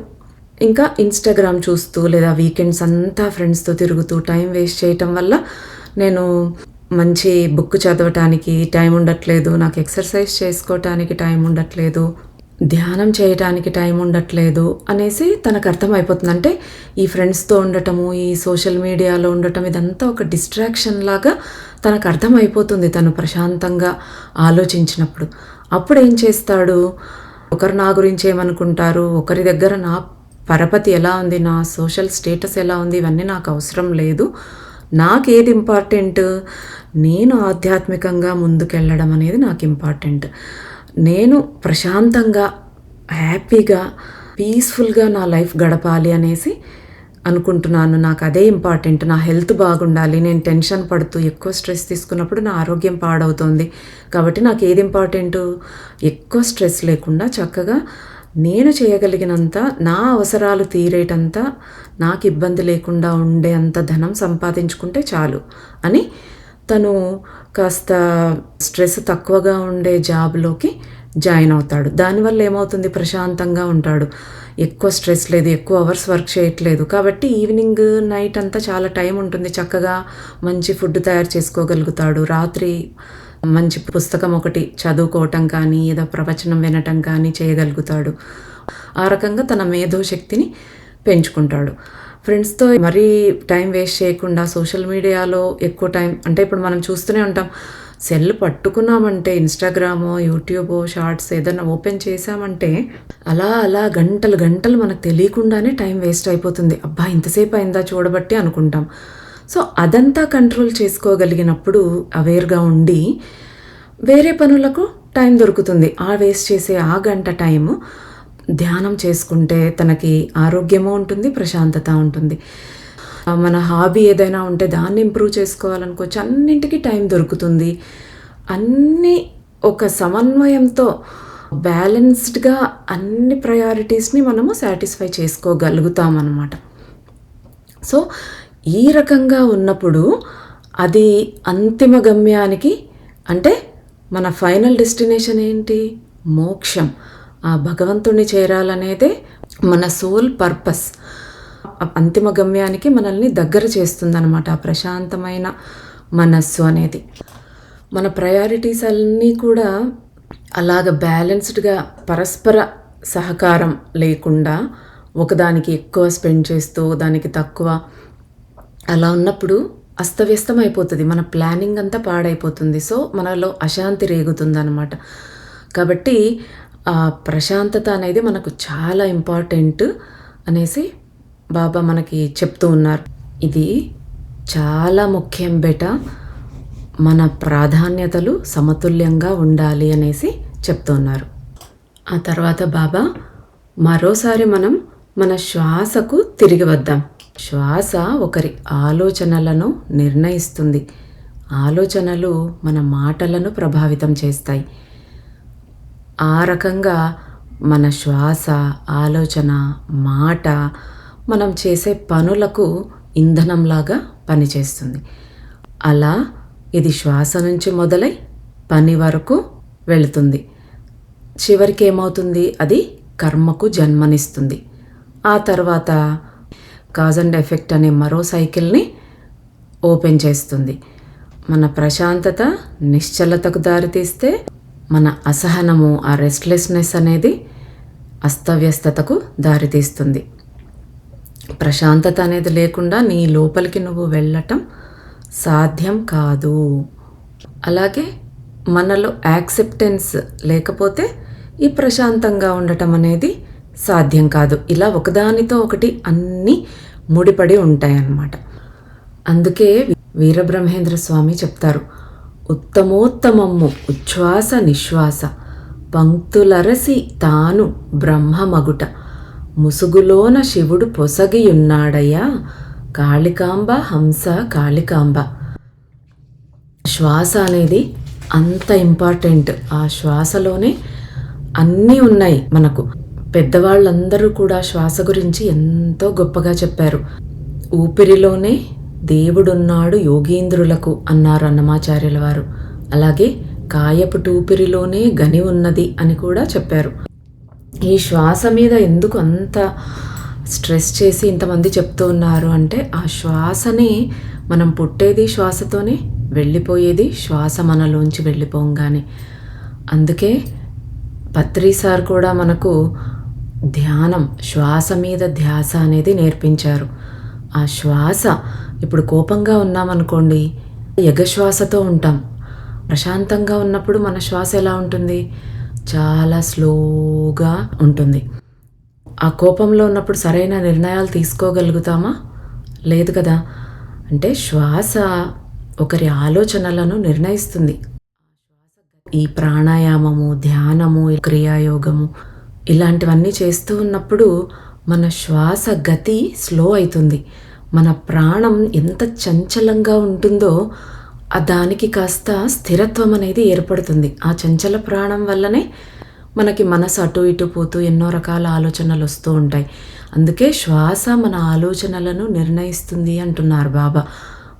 ఇంకా ఇన్‌స్టాగ్రామ్ చూస్తూ లేదా వీకెండ్స్ అంతా ఫ్రెండ్స్‌తో తిరుగుతూ టైం వేస్ట్ చేయటం వల్ల నేను మంచి బుక్ చదవటానికి టైం ఉండట్లేదు. నాకు ఎక్సర్సైజ్ చేసుకోవటానికి టైం ఉండట్లేదు. ధ్యానం చేయటానికి టైం ఉండట్లేదు అనేసి తనకు అర్థమైపోతుంది. అంటే ఈ ఫ్రెండ్స్‌తో ఉండటము, ఈ సోషల్ మీడియాలో ఉండటం ఇదంతా ఒక డిస్ట్రాక్షన్ లాగా తనకు అర్థమైపోతుంది తను ప్రశాంతంగా ఆలోచించినప్పుడు. అప్పుడేం చేస్తాడు? ఒకరు నా గురించి ఏమనుకుంటారు? ఒకరి దగ్గర నా పరపతి ఎలా ఉంది? నా సోషల్ స్టేటస్ ఎలా ఉంది? ఇవన్నీ నాకు అవసరం లేదు. నాకేది ఇంపార్టెంట్? నేను ఆధ్యాత్మికంగా ముందుకెళ్ళడం అనేది నాకు ఇంపార్టెంట్. నేను ప్రశాంతంగా, హ్యాపీగా, పీస్‌ఫుల్‌గా నా లైఫ్ గడపాలి అనేసి అనుకుంటున్నాను. నాకు అదే ఇంపార్టెంట్. నా హెల్త్ బాగుండాలి. నేను టెన్షన్ పడుతూ ఎక్కువ స్ట్రెస్ తీసుకున్నప్పుడు నా ఆరోగ్యం పాడవుతుంది. కాబట్టి నాకు ఏది ఇంపార్టెంటు? ఎక్కువ స్ట్రెస్ లేకుండా చక్కగా నేను చేయగలిగినంత, నా అవసరాలు తీరేటంత, నాకు ఇబ్బంది లేకుండా ఉండే అంత ధనం సంపాదించుకుంటే చాలు అని తను కాస్త స్ట్రెస్ తక్కువగా ఉండే జాబ్‌లోకి జాయిన్ అవుతాడు. దానివల్ల ఏమవుతుంది? ప్రశాంతంగా ఉంటాడు. ఎక్కువ స్ట్రెస్ లేదు, ఎక్కువ అవర్స్ వర్క్ చేయట్లేదు. కాబట్టి ఈవినింగ్, నైట్ అంతా చాలా టైం ఉంటుంది. చక్కగా మంచి ఫుడ్ తయారు చేసుకోగలుగుతాడు. రాత్రి మంచి పుస్తకం ఒకటి చదువుకోవటం కానీ, ఏదో ప్రవచనం వినటం కానీ చేయగలుగుతాడు. ఆ రకంగా తన మేధోశక్తిని పెంచుకుంటాడు. ఫ్రెండ్స్‌తో మరీ టైం వేస్ట్ చేయకుండా సోషల్ మీడియాలో ఎక్కువ టైం, అంటే ఇప్పుడు మనం చూస్తూనే ఉంటాం. సెల్ పట్టుకున్నామంటే ఇన్‌స్టాగ్రామో, యూట్యూబో, షార్ట్స్ ఏదైనా ఓపెన్ చేశామంటే అలా గంటలు గంటలు మనకు తెలియకుండానే టైం వేస్ట్ అయిపోతుంది. అబ్బా! ఇంతసేపు అయిందా చూడబట్టి అనుకుంటాం. సో అదంతా కంట్రోల్ చేసుకోగలిగినప్పుడు అవేర్‌గా ఉండి వేరే పనులకు టైం దొరుకుతుంది. వేస్ట్ చేసే ఆ గంట టైము ధ్యానం చేసుకుంటే తనకి ఆరోగ్యము ఉంటుంది, ప్రశాంతత ఉంటుంది. మన హాబీ ఏదైనా ఉంటే దాన్ని ఇంప్రూవ్ చేసుకోవాలనుకోవచ్చు. అన్నింటికి టైం దొరుకుతుంది. అన్నీ ఒక సమన్వయంతో బ్యాలెన్స్డ్‌గా అన్ని ప్రయారిటీస్‌ని మనము సాటిస్ఫై చేసుకోగలుగుతామన్నమాట. సో ఈ రకంగా ఉన్నప్పుడు అది అంతిమ గమ్యానికి, అంటే మన ఫైనల్ డెస్టినేషన్ ఏంటి? మోక్షం. ఆ భగవంతుడిని చేరాలనేదే మన సోల్ పర్పస్. అంతిమ గమ్యానికి మనల్ని దగ్గర చేస్తుందన్నమాట ఆ ప్రశాంతమైన మనస్సు అనేది. మన ప్రయారిటీస్ అన్నీ కూడా అలాగ బ్యాలెన్స్డ్‌గా, పరస్పర సహకారం లేకుండా ఒకదానికి ఎక్కువ స్పెండ్ చేస్తూ దానికి తక్కువ, అలా ఉన్నప్పుడు అస్తవ్యస్తం అయిపోతుంది. మన ప్లానింగ్ అంతా పాడైపోతుంది. సో మనలో అశాంతి రేగుతుందన్నమాట. కాబట్టి ఆ ప్రశాంతత అనేది మనకు చాలా ఇంపార్టెంట్ అనేసి బాబా మనకి చెప్తూ ఉన్నారు. ఇది చాలా ముఖ్యం బేటా. మన ప్రాధాన్యతలు సమతుల్యంగా ఉండాలి అనేసి చెప్తున్నారు. ఆ తర్వాత బాబా మరోసారి మనం మన శ్వాసకు తిరిగి వద్దాం. శ్వాస ఒకరి ఆలోచనలను నిర్ణయిస్తుంది. ఆలోచనలు మన మాటలను ప్రభావితం చేస్తాయి. ఆ రకంగా మన శ్వాస, ఆలోచన, మాట మనం చేసే పనులకు ఇంధనంలాగా పనిచేస్తుంది. అలా ఇది శ్వాస నుంచి మొదలై పని వరకు వెళుతుంది. చివరికి ఏమవుతుంది? అది కర్మకు జన్మనిస్తుంది. ఆ తర్వాత కాజ్ అండ్ ఎఫెక్ట్ అనే మరో సైకిల్ని ఓపెన్ చేస్తుంది. మన ప్రశాంతత నిశ్చలతకు దారితీస్తే మన అసహనము, ఆ రెస్ట్లెస్నెస్ అనేది అస్తవ్యస్తతకు దారితీస్తుంది. ప్రశాంతత అనేది లేకుండా నీ లోపలికి నువ్వు వెళ్ళటం సాధ్యం కాదు. అలాగే మనలో యాక్సెప్టెన్స్ లేకపోతే ఈ ప్రశాంతంగా ఉండటం అనేది సాధ్యం కాదు. ఇలా ఒకదానితో ఒకటి అన్నీ ముడిపడి ఉంటాయన్నమాట. అందుకే వీరబ్రహ్మేంద్ర స్వామి చెప్తారు, ఉత్తమోత్తమమ్ము ఉచ్ఛ్వాస నిశ్వాస పంక్తులరసి తాను బ్రహ్మమగుట ముసుగులోన శివుడు పొసగియున్నాడయ్యా కాళికాంబ హంస కాళికాంబ. శ్వాస అనేది అంత ఇంపార్టెంట్. ఆ శ్వాసలోనే అన్నీ ఉన్నాయి మనకు. పెద్దవాళ్ళందరూ కూడా శ్వాస గురించి ఎంతో గొప్పగా చెప్పారు. ఊపిరిలోనే దేవుడున్నాడు యోగీంద్రులకు అన్నారు అన్నమాచార్యుల వారు. అలాగే కాయపుటూపిరిలోనే గని ఉన్నది అని కూడా చెప్పారు. ఈ శ్వాస మీద ఎందుకు అంత స్ట్రెస్ చేసి ఇంతమంది చెప్తూ ఉన్నారు అంటే, ఆ శ్వాసని మనం పుట్టేది శ్వాసతోనే, వెళ్ళిపోయేది శ్వాస మనలోంచి వెళ్ళిపోగానే. అందుకే పత్రి సార్ కూడా మనకు ధ్యానం, శ్వాస మీద ధ్యాస అనేది నేర్పించారు. ఆ శ్వాస, ఇప్పుడు కోపంగా ఉన్నామనుకోండి, ఎగశ్వాసతో ఉంటాం. ప్రశాంతంగా ఉన్నప్పుడు మన శ్వాస ఎలా ఉంటుంది? చాలా స్లోగా ఉంటుంది. ఆ కోపంలో ఉన్నప్పుడు సరైన నిర్ణయాలు తీసుకోగలుగుతామా? లేదు కదా. అంటే శ్వాస ఒకరి ఆలోచనలను నిర్ణయిస్తుంది. ఈ ప్రాణాయామము, ధ్యానము, క్రియాయోగము ఇలాంటివన్నీ చేస్తూ ఉన్నప్పుడు మన శ్వాస గతి స్లో అవుతుంది. మన ప్రాణం ఎంత చంచలంగా ఉంటుందో దానికి కాస్త స్థిరత్వం అనేది ఏర్పడుతుంది. ఆ చంచల ప్రాణం వల్లనే మనకి మనసు అటు ఇటు పోతూ ఎన్నో రకాల ఆలోచనలు వస్తూ ఉంటాయి. అందుకే శ్వాస మన ఆలోచనలను నిర్ణయిస్తుంది అంటున్నారు బాబా.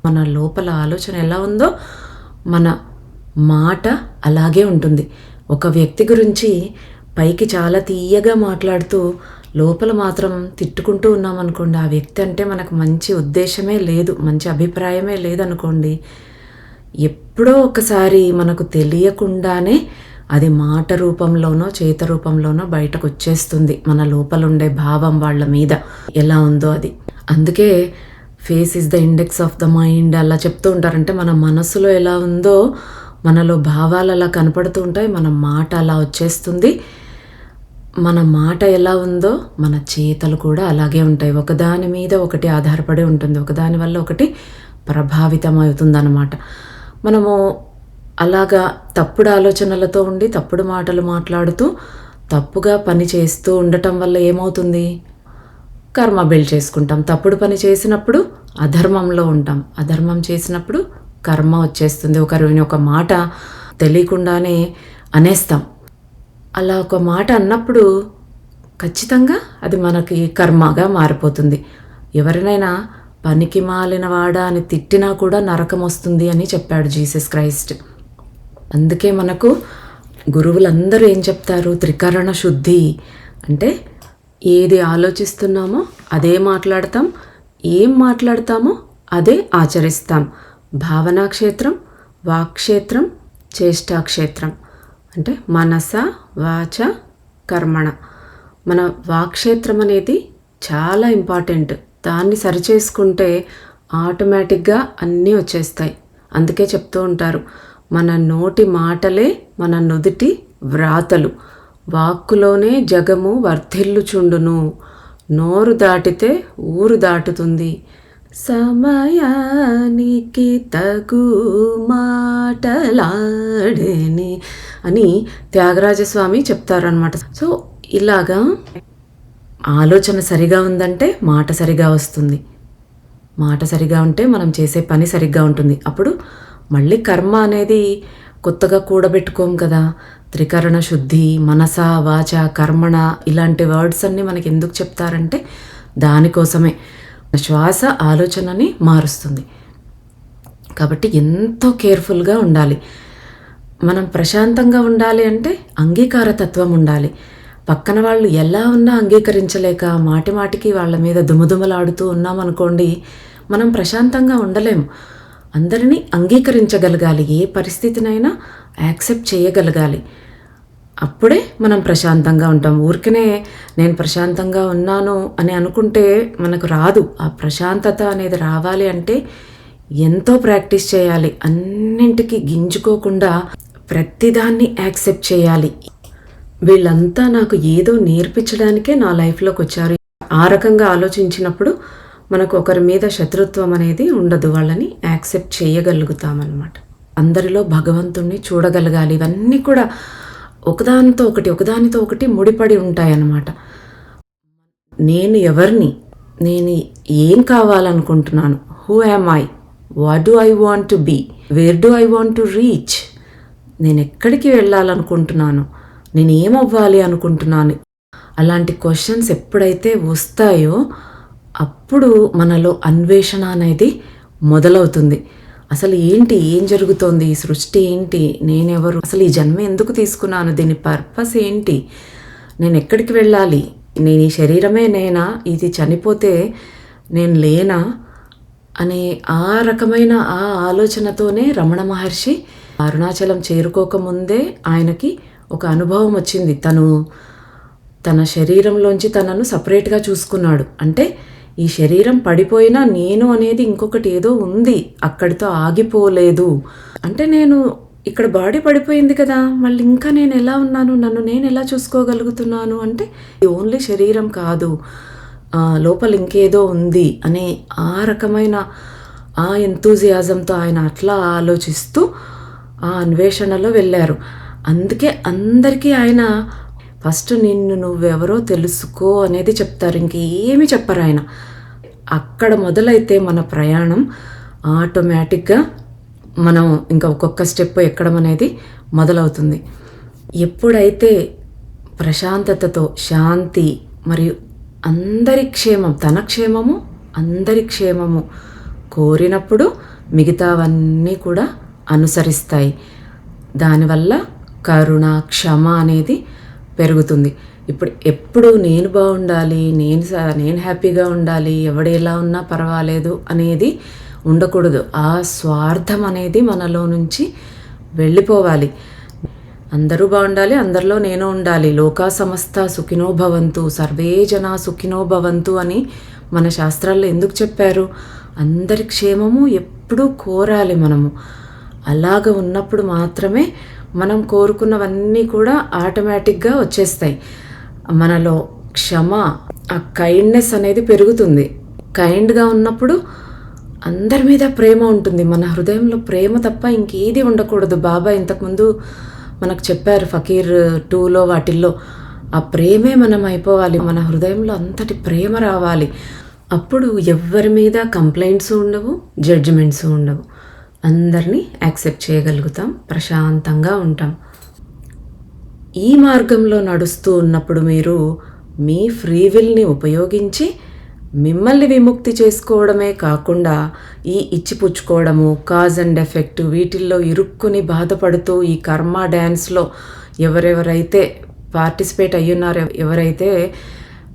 మన లోపల ఆలోచన ఎలా ఉందో మన మాట అలాగే ఉంటుంది. ఒక వ్యక్తి గురించి పైకి చాలా తీయగా మాట్లాడుతూ లోపల మాత్రం తిట్టుకుంటూ ఉన్నామనుకోండి, ఆ వ్యక్తి అంటే మనకు మంచి ఉద్దేశమే లేదు, మంచి అభిప్రాయమే లేదనుకోండి, ఎప్పుడో ఒకసారి మనకు తెలియకుండానే అది మాట రూపంలోనో చేత రూపంలోనో బయటకు వచ్చేస్తుంది. మన లోపల ఉండే భావం వాళ్ళ మీద ఎలా ఉందో అది. అందుకే face is the index of the mind అలా చెప్తూ ఉంటారంటే, మన మనసులో ఎలా ఉందో మనలో భావాలు అలా కనపడుతూ ఉంటాయి, మన మాట అలా వచ్చేస్తుంది. మన మాట ఎలా ఉందో మన చేతలు కూడా అలాగే ఉంటాయి. ఒకదాని మీద ఒకటి ఆధారపడి ఉంటుంది, ఒకదాని వల్ల ఒకటి ప్రభావితం అవుతుందన్నమాట. మనము అలాగా తప్పుడు ఆలోచనలతో ఉండి తప్పుడు మాటలు మాట్లాడుతూ తప్పుగా పని చేస్తూ ఉండటం వల్ల ఏమవుతుంది? కర్మ బిల్డ్ చేసుకుంటాం. తప్పుడు పని చేసినప్పుడు అధర్మంలో ఉంటాం, అధర్మం చేసినప్పుడు కర్మ వచ్చేస్తుంది. ఒక మాట తెలియకుండానే అనేస్తాం. అలా ఒక మాట అన్నప్పుడు ఖచ్చితంగా అది మనకి కర్మగా మారిపోతుంది. ఎవరినైనా పనికి మాలిన వాడా అని తిట్టినా కూడా నరకం వస్తుంది అని చెప్పాడు జీసస్ క్రైస్ట్. అందుకే మనకు గురువులందరూ ఏం చెప్తారు? త్రికరణ శుద్ధి అంటే ఏది ఆలోచిస్తున్నామో అదే మాట్లాడతాం, ఏం మాట్లాడతామో అదే ఆచరిస్తాం. భావనాక్షేత్రం, వాక్క్షేత్రం, చేష్టాక్షేత్రం. అంటే మనస వాచ కర్మణ. మన వాక్క్షేత్రం అనేది చాలా ఇంపార్టెంట్. దాన్ని సరిచేసుకుంటే ఆటోమేటిక్గా అన్నీ వచ్చేస్తాయి. అందుకే చెప్తూ ఉంటారు, మన నోటి మాటలే మన నుదిటి వ్రాతలు, వాక్కులోనే జగము వర్ధిల్లుచుండును, నోరు దాటితే ఊరు దాటుతుంది, సమయానికి తగు మాటలాడని అని త్యాగరాజస్వామి చెప్తారనమాట. సో ఇలాగా ఆలోచన సరిగా ఉందంటే మాట సరిగా వస్తుంది, మాట సరిగా ఉంటే మనం చేసే పని సరిగ్గా ఉంటుంది. అప్పుడు మళ్ళీ కర్మ అనేది కొత్తగా కూడబెట్టుకోం కదా. త్రికరణ శుద్ధి, మనస వాచ కర్మణ ఇలాంటి వర్డ్స్ అన్నీ మనకి ఎందుకు చెప్తారంటే దానికోసమే. శ్వాస ఆలోచనని మారుస్తుంది. కాబట్టి ఎంతో కేర్ఫుల్గా ఉండాలి. మనం ప్రశాంతంగా ఉండాలి అంటే అంగీకారతత్వం ఉండాలి. పక్కన వాళ్ళు ఎలా ఉన్నా అంగీకరించలేక మాటి మాటికి వాళ్ళ మీద దుమదుమలాడుతూ ఉన్నామనుకోండి, మనం ప్రశాంతంగా ఉండలేము. అందరినీ అంగీకరించగలగాలి, ఏ పరిస్థితినైనా యాక్సెప్ట్ చేయగలగాలి. అప్పుడే మనం ప్రశాంతంగా ఉంటాం. ఊరికనే నేను ప్రశాంతంగా ఉన్నాను అని అనుకుంటే మనకు రాదు. ఆ ప్రశాంతత అనేది రావాలి అంటే ఎంతో ప్రాక్టీస్ చేయాలి. అన్నింటికి గింజుకోకుండా ప్రతిదాన్ని యాక్సెప్ట్ చేయాలి. వీళ్ళంతా నాకు ఏదో నేర్పించడానికే నా లైఫ్లోకి వచ్చారు. ఆ రకంగా ఆలోచించినప్పుడు మనకు ఒకరి మీద శత్రుత్వం అనేది ఉండదు. వాళ్ళని యాక్సెప్ట్ చేయగలుగుతామన్నమాట. అందరిలో భగవంతుణ్ణి చూడగలగాలి. ఇవన్నీ కూడా ఒకదానితో ఒకటి ముడిపడి ఉంటాయన్నమాట. నేను ఎవరిని, నేను ఏం కావాలనుకుంటున్నాను, who am I, what do I want to be, where do I want to reach, నేను ఎక్కడికి వెళ్ళాలనుకుంటున్నాను, నేను ఏమవ్వాలి అనుకుంటున్నాను, అలాంటి క్వశ్చన్స్ ఎప్పుడైతే వస్తాయో అప్పుడు మనలో అన్వేషణ అనేది మొదలవుతుంది. అసలు ఏంటి, ఏం జరుగుతోంది, ఈ సృష్టి ఏంటి, నేనెవరు, అసలు ఈ జన్మ ఎందుకు తీసుకున్నాను, దీని పర్పస్ ఏంటి, నేను ఎక్కడికి వెళ్ళాలి, నేను ఈ శరీరమే నేనా, ఇది చనిపోతే నేను లేనా అనే ఆ రకమైన ఆ ఆలోచనతోనే రమణ మహర్షి అరుణాచలం చేరుకోకముందే ఆయనకి ఒక అనుభవం వచ్చింది. తన శరీరంలోంచి తనను సపరేట్గా చూసుకున్నాడు. అంటే ఈ శరీరం పడిపోయినా నేను అనేది ఇంకొకటి ఏదో ఉంది, అక్కడితో ఆగిపోలేదు. అంటే నేను ఇక్కడ బాడీ పడిపోయింది కదా, మళ్ళీ ఇంకా నేను ఎలా ఉన్నాను, నన్ను నేను ఎలా చూసుకోగలుగుతున్నాను అంటే ఓన్లీ శరీరం కాదు, లోపల ఇంకేదో ఉంది అనే ఆ రకమైన ఆ ఎంతూజియాజంతో ఆయన అట్లా ఆలోచిస్తూ ఆ అన్వేషణలో వెళ్ళారు. అందుకే అందరికీ ఆయన ఫస్ట్ నిన్ను నువ్వెవరో తెలుసుకో అనేది చెప్తారు, ఇంకేమీ చెప్పరు ఆయన. అక్కడ మొదలైతే మన ప్రయాణం ఆటోమేటిక్గా మనం ఇంకా ఒక్కొక్క స్టెప్ ఎక్కడం అనేది మొదలవుతుంది. ఎప్పుడైతే ప్రశాంతతతో శాంతి మరియు అందరి క్షేమం, తన క్షేమము అందరి క్షేమము కోరినప్పుడు మిగతావన్నీ కూడా అనుసరిస్తాయి. దానివల్ల కరుణ, క్షమ అనేది పెరుగుతుంది. ఎప్పుడు నేను బాగుండాలి, నేను హ్యాపీగా ఉండాలి, ఎవడెలా ఉన్నా పర్వాలేదు అనేది ఉండకూడదు. ఆ స్వార్థం అనేది మనలో నుంచి వెళ్ళిపోవాలి. అందరూ బాగుండాలి, అందరిలో నేను ఉండాలి. లోకా సమస్త సుఖినో భవంతు, సర్వే జనా సుఖినో భవంతు అని మన శాస్త్రాల్లో ఎందుకు చెప్పారు? అందరి క్షేమము ఎప్పుడూ కోరాలి మనము. అలాగ ఉన్నప్పుడు మాత్రమే మనం కోరుకున్నవన్నీ కూడా ఆటోమేటిక్గా వచ్చేస్తాయి. మనలో క్షమ, ఆ కైండ్నెస్ అనేది పెరుగుతుంది. కైండ్గా ఉన్నప్పుడు అందరి మీద ప్రేమ ఉంటుంది. మన హృదయంలో ప్రేమ తప్ప ఇంకేది ఉండకూడదు. బాబా ఇంతకుముందు మనకు చెప్పారు ఫకీర్ 2లో వాటిల్లో ఆ ప్రేమే మనం అయిపోవాలి. మన హృదయంలో అంతటి ప్రేమ రావాలి. అప్పుడు ఎవరి మీద కంప్లైంట్స్ ఉండవు, జడ్జిమెంట్స్ ఉండవు. అందరినీ యాక్సెప్ట్ చేయగలుగుతాం, ప్రశాంతంగా ఉంటాం. ఈ మార్గంలో నడుస్తూ ఉన్నప్పుడు మీరు మీ ఫ్రీ విల్ని ఉపయోగించి మిమ్మల్ని విముక్తి చేసుకోవడమే కాకుండా ఈ ఇచ్చిపుచ్చుకోవడము, కాజ్ అండ్ ఎఫెక్ట్ వీటిల్లో ఇరుక్కుని బాధపడుతూ ఈ కర్మ డ్యాన్స్లో ఎవరెవరైతే పార్టిసిపేట్ అయ్యున్నారో, ఎవరైతే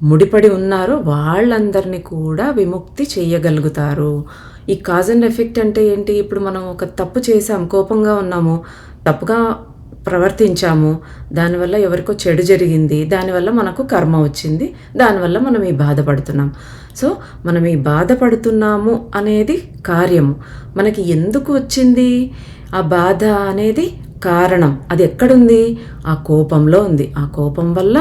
ముడిపడి ఉన్నారో వాళ్ళందరినీ కూడా విముక్తి చేయగలుగుతారు. ఈ కాజ్ అండ్ ఎఫెక్ట్ అంటే ఏంటి? ఇప్పుడు మనం ఒక తప్పు చేసాం, కోపంగా ఉన్నాము, తప్పుగా ప్రవర్తించాము, దానివల్ల ఎవరికో చెడు జరిగింది, దానివల్ల మనకు కర్మ వచ్చింది, దానివల్ల మనం ఈ బాధపడుతున్నాం. సో మనం ఈ బాధపడుతున్నాము అనేది కార్యము. మనకి ఎందుకు వచ్చింది ఆ బాధ అనేది కారణం. అది ఎక్కడుంది? ఆ కోపంలో ఉంది. ఆ కోపం వల్ల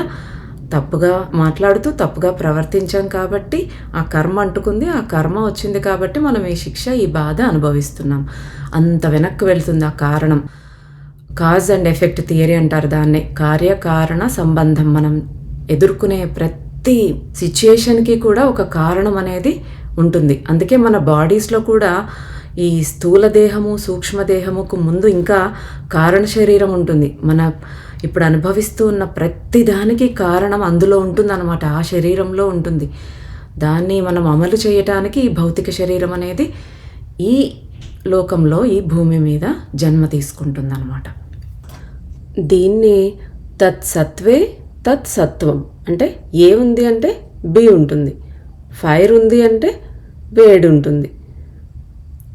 తప్పుగా మాట్లాడుతూ తప్పుగా ప్రవర్తించాం కాబట్టి ఆ కర్మ అంటుకుంది, ఆ కర్మ వచ్చింది కాబట్టి మనం ఈ శిక్ష, ఈ బాధ అనుభవిస్తున్నాం. అంత వెనక్కి వెళ్తుంది ఆ కారణం. కాజ్ అండ్ ఎఫెక్ట్ థియరీ అంటారు దాన్నే. కార్యకారణ సంబంధం. మనం ఎదుర్కొనే ప్రతి సిచ్యుయేషన్కి కూడా ఒక కారణం అనేది ఉంటుంది. అందుకే మన బాడీస్లో కూడా ఈ స్థూల దేహము, సూక్ష్మదేహముకు ముందు ఇంకా కారణ శరీరం ఉంటుంది. మన ఇప్పుడు అనుభవిస్తూ ఉన్న ప్రతి దానికి కారణం అందులో ఉంటుందన్నమాట, ఆ శరీరంలో ఉంటుంది. దాన్ని మనం అమలు చేయటానికి ఈ భౌతిక శరీరం అనేది ఈ లోకంలో, ఈ భూమి మీద జన్మ తీసుకుంటుందన్నమాట. దీన్ని తత్సత్వే తత్సత్వం అంటే ఏ ఉంది అంటే బి ఉంటుంది, ఫైర్ ఉంది అంటే వేడి ఉంటుంది.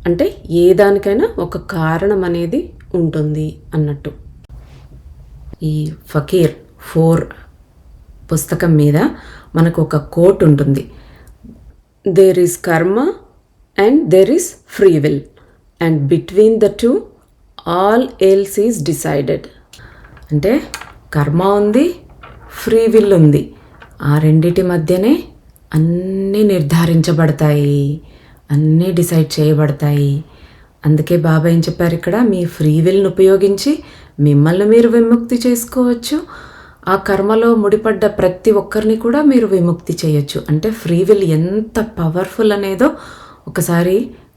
అంటే ఏ దానికైనా ఒక కారణం అనేది ఉంటుంది అన్నట్టు. ఈ ఫకీర్ 4 పుస్తకం మీద మనకు ఒక కోట్ ఉంటుంది. There is karma and there is free will and between the two all else is decided. అంటే కర్మ ఉంది, ఫ్రీ విల్ ఉంది. ఆ రెండిటి మధ్యనే అన్నీ నిర్ధారించబడతాయి, అన్నీ డిసైడ్ చేయబడతాయి. అందుకే బాబా ఏం చెప్పారు ఇక్కడ, మీ ఫ్రీ విల్ని ఉపయోగించి మిమ్మల్ని మీరు విముక్తి చేసుకోవచ్చు. ఆ కర్మలో ముడిపడ్డ ప్రతి ఒక్కరిని కూడా మీరు విముక్తి చేయొచ్చు. అంటే ఫ్రీ విల్ ఎంత పవర్ఫుల్ అనేదో ఒకసారి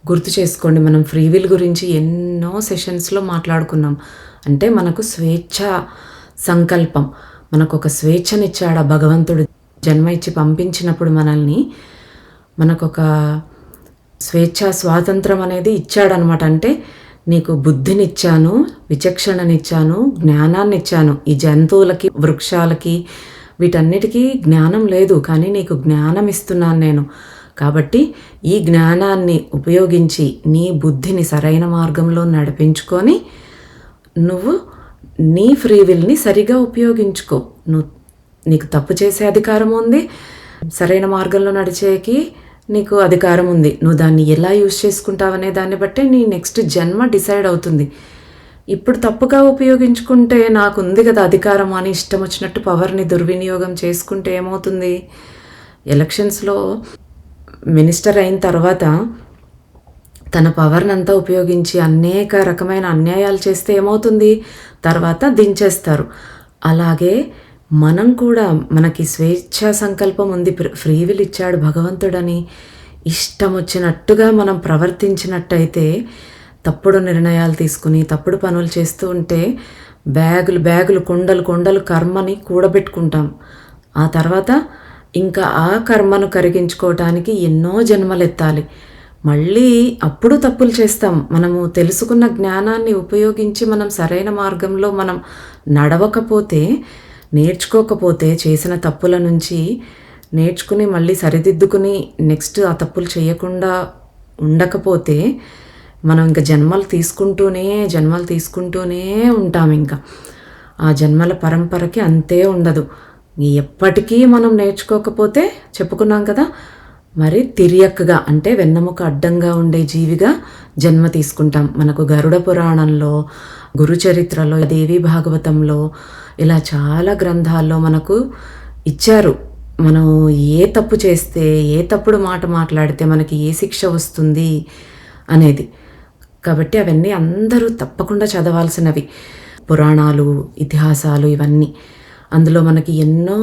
గుర్తు చేసుకోండి. మనం ఫ్రీ విల్ గురించి ఎన్నో సెషన్స్లో మాట్లాడుకున్నాం. అంటే మనకు స్వేచ్ఛ సంకల్పం, మనకు ఒక స్వేచ్ఛనిచ్చాడు ఆ భగవంతుడు. జన్మ ఇచ్చి పంపించినప్పుడు మనకొక స్వేచ్ఛ స్వాతంత్రం అనేది ఇచ్చాడనమాట. అంటే నీకు బుద్ధినిచ్చాను, విచక్షణనిచ్చాను, జ్ఞానాన్ని ఇచ్చాను. ఈ జంతువులకి, వృక్షాలకి, వీటన్నిటికీ జ్ఞానం లేదు, కానీ నీకు జ్ఞానం ఇస్తున్నాను నేను. కాబట్టి ఈ జ్ఞానాన్ని ఉపయోగించి నీ బుద్ధిని సరైన మార్గంలో నడిపించుకొని నువ్వు నీ ఫ్రీ విల్ని సరిగా ఉపయోగించుకో. నీకు తప్పు చేసే అధికారం ఉంది, సరైన మార్గంలో నడిచేకి నీకు అధికారం ఉంది. నువ్వు దాన్ని ఎలా యూజ్ చేసుకుంటావనే దాన్ని బట్టే నీ నెక్స్ట్ జన్మ డిసైడ్ అవుతుంది. ఇప్పుడు తప్పుగా ఉపయోగించుకుంటే నాకు ఉంది కదా అధికారం అని ఇష్టం వచ్చినట్టు పవర్ని దుర్వినియోగం చేసుకుంటే ఏమవుతుంది? ఎలక్షన్స్లో మినిస్టర్ అయిన తర్వాత తన పవర్ని అంతా ఉపయోగించి అనేక రకమైన అన్యాయాలు చేస్తే ఏమవుతుంది? తర్వాత దించేస్తారు. అలాగే మనం కూడా, మనకి స్వేచ్ఛా సంకల్పం ఉంది, ఫ్రీ విల్ ఇచ్చాడు భగవంతుడని, ఇష్టం వచ్చినట్టుగా మనం ప్రవర్తించినట్టయితే, తప్పుడు నిర్ణయాలు తీసుకుని తప్పుడు పనులు చేస్తూ ఉంటే బ్యాగులు కొండలు కర్మని కూడబెట్టుకుంటాం. ఆ తర్వాత ఇంకా ఆ కర్మను కరిగించుకోవటానికి ఎన్నో జన్మలెత్తాలి. మళ్ళీ అప్పుడు తప్పులు చేస్తాం. మనము తెలుసుకున్న జ్ఞానాన్ని ఉపయోగించి మనం సరైన మార్గంలో మనం నడవకపోతే, నేర్చుకోకపోతే, చేసిన తప్పుల నుంచి నేర్చుకుని మళ్ళీ సరిదిద్దుకుని నెక్స్ట్ ఆ తప్పులు చేయకుండా ఉండకపోతే మనం ఇంకా జన్మలు తీసుకుంటూనే ఉంటాం. ఇంకా ఆ జన్మల పరంపరకి అంతే ఉండదు. ఎప్పటికీ మనం నేర్చుకోకపోతే చెప్పుకున్నాం కదా, మరి తిరియక్కగా అంటే వెన్నెముక అడ్డంగా ఉండే జీవిగా జన్మ తీసుకుంటాం. మనకు గరుడ పురాణంలో, గురు చరిత్రలో, దేవి భాగవతంలో ఇలా చాలా గ్రంథాల్లో మనకు ఇచ్చారు. మనం ఏ తప్పు చేస్తే, ఏ తప్పుడు మాట మాట్లాడితే మనకి ఏ శిక్ష వస్తుంది అనేది. కాబట్టి అవన్నీ అందరూ తప్పకుండా చదవాల్సినవి. పురాణాలు, ఇతిహాసాలు ఇవన్నీ. అందులో మనకి ఎన్నో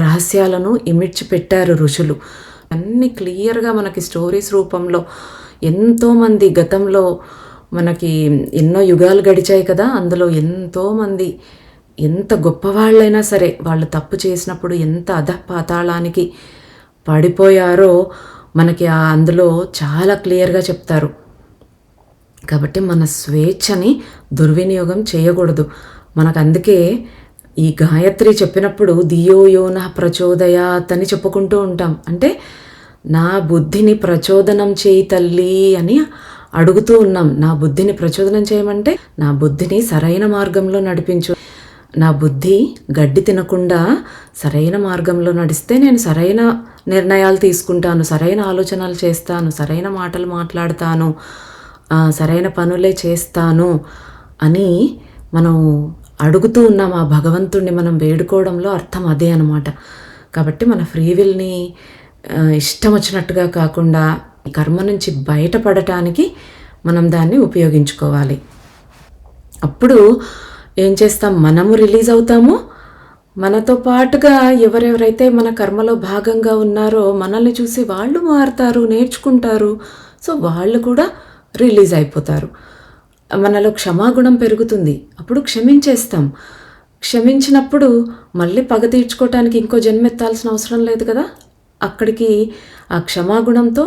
రహస్యాలను ఇమిడ్చి పెట్టారు ఋషులు. అన్నీ క్లియర్గా మనకి స్టోరీస్ రూపంలో ఎంతోమంది గతంలో మనకి ఎన్నో యుగాలు గడిచాయి కదా, అందులో ఎంతోమంది ఎంత గొప్పవాళ్ళైనా సరే వాళ్ళు తప్పు చేసినప్పుడు ఎంత అధపాతాళానికి పడిపోయారో మనకి అందులో చాలా క్లియర్గా చెప్తారు. కాబట్టి మన స్వేచ్ఛని దుర్వినియోగం చేయకూడదు. మనకు అందుకే ఈ గాయత్రి చెప్పినప్పుడు ధియో యో నః ప్రచోదయాత్ అని చెప్పుకుంటూ ఉంటాం. అంటే నా బుద్ధిని ప్రచోదనం చేయి తల్లి అని అడుగుతూ ఉన్నాం. నా బుద్ధిని ప్రచోదనం చేయమంటే నా బుద్ధిని సరైన మార్గంలో నడిపించు. నా బుద్ధి గడ్డి తినకుండా సరైన మార్గంలో నడిస్తే నేను సరైన నిర్ణయాలు తీసుకుంటాను, సరైన ఆలోచనలు చేస్తాను, సరైన మాటలు మాట్లాడతాను, సరైన పనులే చేస్తాను అని మనం అడుగుతూ ఉన్నాం. ఆ భగవంతుణ్ణి మనం వేడుకోవడంలో అర్థం అదే అనమాట. కాబట్టి మన ఫ్రీ విల్ని ఇష్టం వచ్చినట్టుగా కాకుండా కర్మ నుంచి బయటపడటానికి మనం దాన్ని ఉపయోగించుకోవాలి. అప్పుడు ఏం చేస్తాం? మనము రిలీజ్ అవుతాము, మనతో పాటుగా ఎవరెవరైతే మన కర్మలో భాగంగా ఉన్నారో మనల్ని చూసి వాళ్ళు మారుతారు, నేర్చుకుంటారు. సో వాళ్ళు కూడా రిలీజ్ అయిపోతారు. మనలో క్షమాగుణం పెరుగుతుంది. అప్పుడు క్షమించేస్తాం. క్షమించినప్పుడు మళ్ళీ పగ తీర్చుకోవటానికి ఇంకో జన్మెత్తాల్సిన అవసరం లేదు కదా. అక్కడికి ఆ క్షమాగుణంతో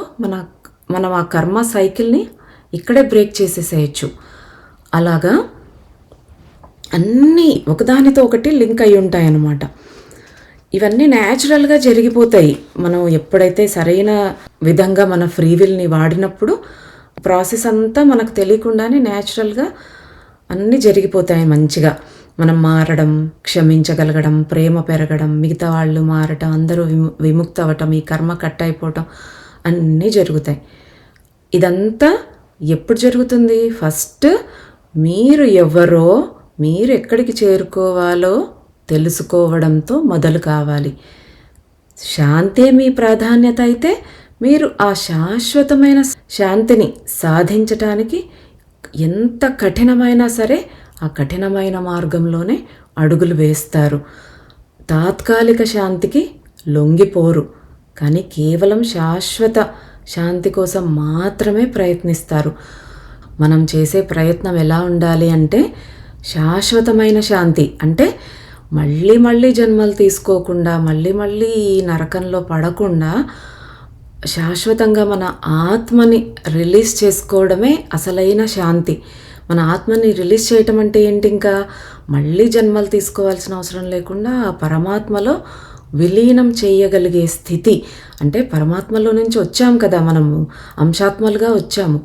మనం ఆ కర్మ సైకిల్ని ఇక్కడే బ్రేక్ చేసేసేయచ్చు. అలాగా అన్నీ ఒకదానితో ఒకటి లింక్ అయి ఉంటాయన్నమాట. ఇవన్నీ న్యాచురల్గా జరిగిపోతాయి. మనం ఎప్పుడైతే సరైన విధంగా మన ఫ్రీ విల్ని వాడినప్పుడు ప్రాసెస్ అంతా మనకు తెలియకుండానే న్యాచురల్గా అన్నీ జరిగిపోతాయి మంచిగా. మనం మారడం, క్షమించగలగడం, ప్రేమ పెరగడం, మిగతా వాళ్ళు మారటం, అందరూ విముక్తి అవ్వటం, ఈ కర్మ కట్ అయిపోవటం అన్నీ జరుగుతాయి. ఇదంతా ఎప్పుడు జరుగుతుంది? ఫస్ట్ మీరు ఎవరో, మీరు ఎక్కడికి చేరుకోవాలో తెలుసుకోవడంతో మొదలు కావాలి. శాంతే మీ ప్రాధాన్యత అయితే మీరు ఆ శాశ్వతమైన శాంతిని సాధించటానికి ఎంత కఠినమైనా సరే ఆ కఠినమైన మార్గంలోనే అడుగులు వేస్తారు. తాత్కాలిక శాంతికి లొంగిపోరు, కానీ కేవలం శాశ్వత శాంతి కోసం మాత్రమే ప్రయత్నిస్తారు. మనం చేసే ప్రయత్నం ఎలా ఉండాలి అంటే శాశ్వతమైన శాంతి, అంటే మళ్ళీ మళ్ళీ జన్మలు తీసుకోకుండా, మళ్ళీ మళ్ళీ ఈ నరకంలో పడకుండా శాశ్వతంగా మన ఆత్మని రిలీజ్ చేసుకోవడమే అసలైన శాంతి. మన ఆత్మని రిలీజ్ చేయటం అంటే ఏంటి? ఇంకా మళ్ళీ జన్మలు తీసుకోవాల్సిన అవసరం లేకుండా ఆ పరమాత్మలో విలీనం చేయగలిగే స్థితి. అంటే పరమాత్మలో నుంచి వచ్చాము కదా, మనము అంశాత్మలుగా వచ్చాము.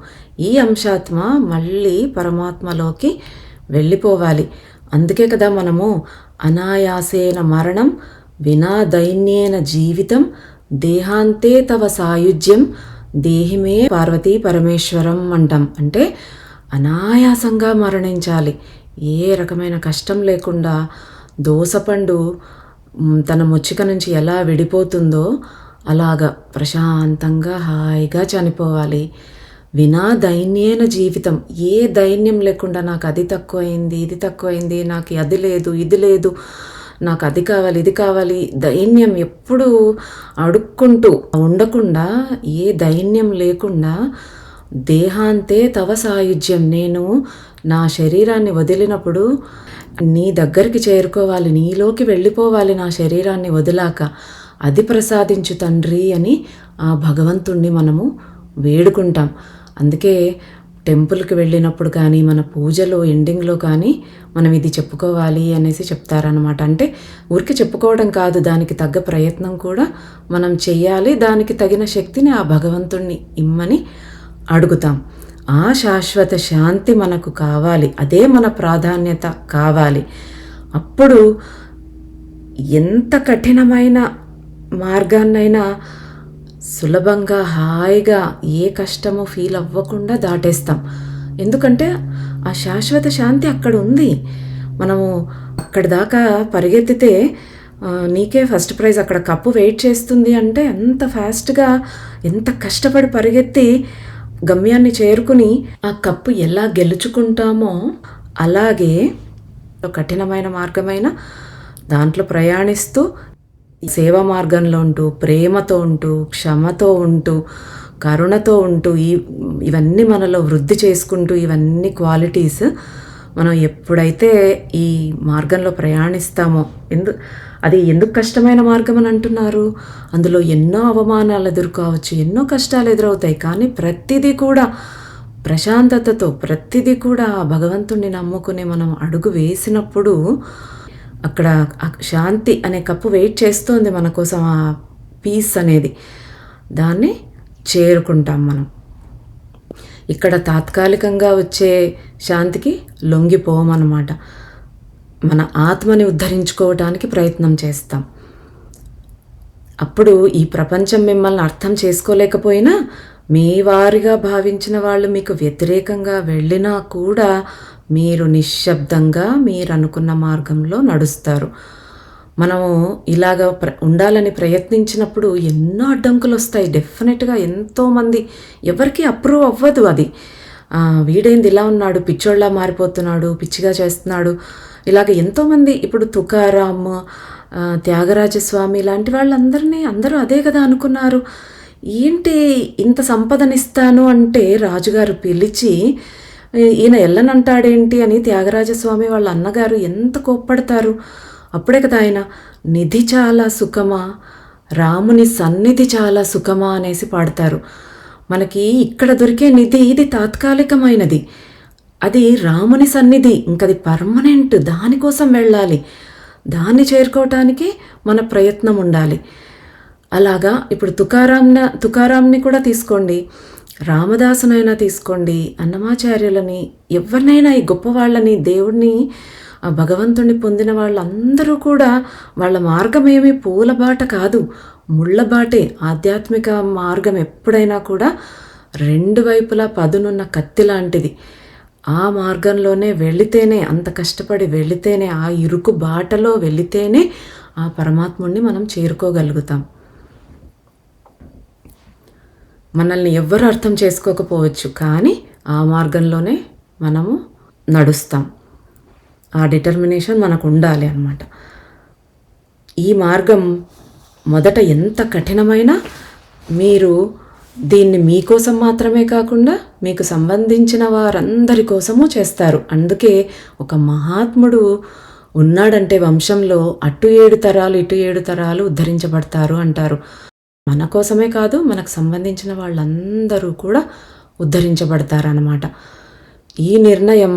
ఈ అంశాత్మ మళ్ళీ పరమాత్మలోకి వెళ్ళిపోవాలి. అందుకే కదా మనము అనాయాసేన మరణం వినా దైన్యేన జీవితం దేహాంతే తవ సాయుజ్యం దేహిమే పార్వతీ పరమేశ్వరం అంటాం. అంటే అనాయాసంగా మరణించాలి, ఏ రకమైన కష్టం లేకుండా. దోసపండు తన ముచ్చిక నుంచి ఎలా విడిపోతుందో అలాగా ప్రశాంతంగా హాయిగా చనిపోవాలి. వినా దైన్యేన జీవితం, ఏ దైన్యం లేకుండా నాకు అది తక్కువైంది, ఇది తక్కువైంది, నాకు అది లేదు, ఇది లేదు, నాకు అది కావాలి, ఇది కావాలి, దైన్యం ఎప్పుడూ అడుక్కుంటూ ఉండకుండా, ఏ దైన్యం లేకుండా దేహాంతే తవ సాయుజ్యం, నేను నా శరీరాన్ని వదిలినప్పుడు నీ దగ్గరికి చేరుకోవాలి, నీలోకి వెళ్ళిపోవాలి నా శరీరాన్ని వదిలాక, అది ప్రసాదించు తండ్రి అని ఆ భగవంతుణ్ణి మనము వేడుకుంటాం. అందుకే టెంపుల్కి వెళ్ళినప్పుడు కానీ మన పూజలో ఎండింగ్లో కానీ మనం ఇది చెప్పుకోవాలి అనేసి చెప్తారనమాట. అంటే ఊరికి చెప్పుకోవడం కాదు, దానికి తగ్గ ప్రయత్నం కూడా మనం చెయ్యాలి. దానికి తగిన శక్తిని ఆ భగవంతుణ్ణి ఇమ్మని అడుగుతాం. ఆ శాశ్వత శాంతి మనకు కావాలి, అదే మన ప్రాధాన్యత కావాలి. అప్పుడు ఎంత కఠినమైన మార్గాన్నైనా సులభంగా హాయిగా ఏ కష్టము ఫీల్ అవ్వకుండా దాటేస్తాం. ఎందుకంటే ఆ శాశ్వత శాంతి అక్కడ ఉంది. మనము అక్కడి దాకా పరిగెత్తితే నీకే ఫస్ట్ ప్రైజ్, అక్కడ కప్పు వెయిట్ చేస్తుంది అంటే ఎంత ఫాస్ట్గా, ఎంత కష్టపడి పరిగెత్తి గమ్యాన్ని చేరుకుని ఆ కప్పు ఎలా గెలుచుకుంటామో అలాగే కఠినమైన మార్గమైన దాంట్లో ప్రయాణిస్తూ సేవా మార్గంలో ఉంటూ, ప్రేమతో ఉంటూ, క్షమతో ఉంటూ, కరుణతో ఉంటూ, ఇవన్నీ మనలో వృద్ధి చేసుకుంటూ, ఇవన్నీ క్వాలిటీస్ మనం ఎప్పుడైతే ఈ మార్గంలో ప్రయాణిస్తామో, అది ఎందుకు కష్టమైన మార్గం అని అంటున్నారు? అందులో ఎన్నో అవమానాలు ఎదుర్కోవచ్చు, ఎన్నో కష్టాలు ఎదురవుతాయి. కానీ ప్రతిదీ కూడా ప్రశాంతతతో, ప్రతిదీ కూడా భగవంతుణ్ణి నమ్ముకుని మనం అడుగు వేసినప్పుడు అక్కడ శాంతి అనే కప్పు వెయిట్ చేస్తోంది మన కోసం, ఆ పీస్ అనేది, దాన్ని చేరుకుంటాం మనం. ఇక్కడ తాత్కాలికంగా వచ్చే శాంతికి లొంగిపోమన్నమాట. మన ఆత్మని ఉద్ధరించుకోవటానికి ప్రయత్నం చేస్తాం. అప్పుడు ఈ ప్రపంచం మిమ్మల్ని అర్థం చేసుకోలేకపోయినా, మీ వారిగా భావించిన వాళ్ళు మీకు వ్యతిరేకంగా వెళ్ళినా కూడా మీరు నిశ్శబ్దంగా మీరు అనుకున్న మార్గంలో నడుస్తారు. మనము ఇలాగ ఉండాలని ప్రయత్నించినప్పుడు ఎన్నో అడ్డంకులు వస్తాయి. డెఫినెట్గా ఎంతోమంది, ఎవరికి అప్రూవ్ అవ్వదు అది. వీడేంది ఇలా ఉన్నాడు, పిచ్చోళ్ళ మారిపోతున్నాడు, పిచ్చిగా చేస్తున్నాడు, ఇలాగ ఎంతోమంది. ఇప్పుడు తుకారాం, త్యాగరాజస్వామి ఇలాంటి వాళ్ళందరినీ అందరూ అదే కదా అనుకున్నారు. ఏంటి ఇంత సంపదనిస్తాను అంటే రాజుగారు పిలిచి ఈయన ఎల్లనంటాడేంటి అని త్యాగరాజస్వామి వాళ్ళ అన్నగారు ఎంత కోప్పడతారు. అప్పుడే కదా ఆయన నిధి చాలా సుఖమా, రాముని సన్నిధి చాలా సుఖమా అనేసి పాడతారు. మనకి ఇక్కడ దొరికే నిధి ఇది తాత్కాలికమైనది, అది రాముని సన్నిధి, ఇంకది పర్మనెంట్. దానికోసం వెళ్ళాలి, దాన్ని చేరుకోవటానికి మన ప్రయత్నం ఉండాలి. అలాగా ఇప్పుడు తుకారాంని కూడా తీసుకోండి, రామదాసునైనా తీసుకోండి, అన్నమాచార్యులని, ఎవరినైనా ఈ గొప్పవాళ్ళని, దేవుడిని, ఆ భగవంతుడిని పొందిన వాళ్ళందరూ కూడా వాళ్ళ మార్గం ఏమీ పూలబాట కాదు, ముళ్ళబాటే. ఆధ్యాత్మిక మార్గం ఎప్పుడైనా కూడా రెండు వైపులా పదునున్న కత్తి లాంటిది. ఆ మార్గంలోనే వెళితేనే, అంత కష్టపడి వెళితేనే, ఆ ఇరుకు బాటలో వెళితేనే ఆ పరమాత్ముడిని మనం చేరుకోగలుగుతాం. మనల్ని ఎవ్వరు అర్థం చేసుకోకపోవచ్చు, కానీ ఆ మార్గంలోనే మనము నడుస్తాం. ఆ డిటర్మినేషన్ మనకు ఉండాలి అన్నమాట. ఈ మార్గం మొదట ఎంత కఠినమైనా మీరు దీన్ని మీకోసం మాత్రమే కాకుండా మీకు సంబంధించిన వారందరి కోసము చేస్తారు. అందుకే ఒక మహాత్ముడు ఉన్నాడంటే వంశంలో అటు 7 తరాలు ఇటు 7 తరాలు ఉద్ధరించబడతారు అంటారు. మన కోసమే కాదు, మనకు సంబంధించిన వాళ్ళందరూ కూడా ఉద్ధరించబడతారన్నమాట. ఈ నిర్ణయం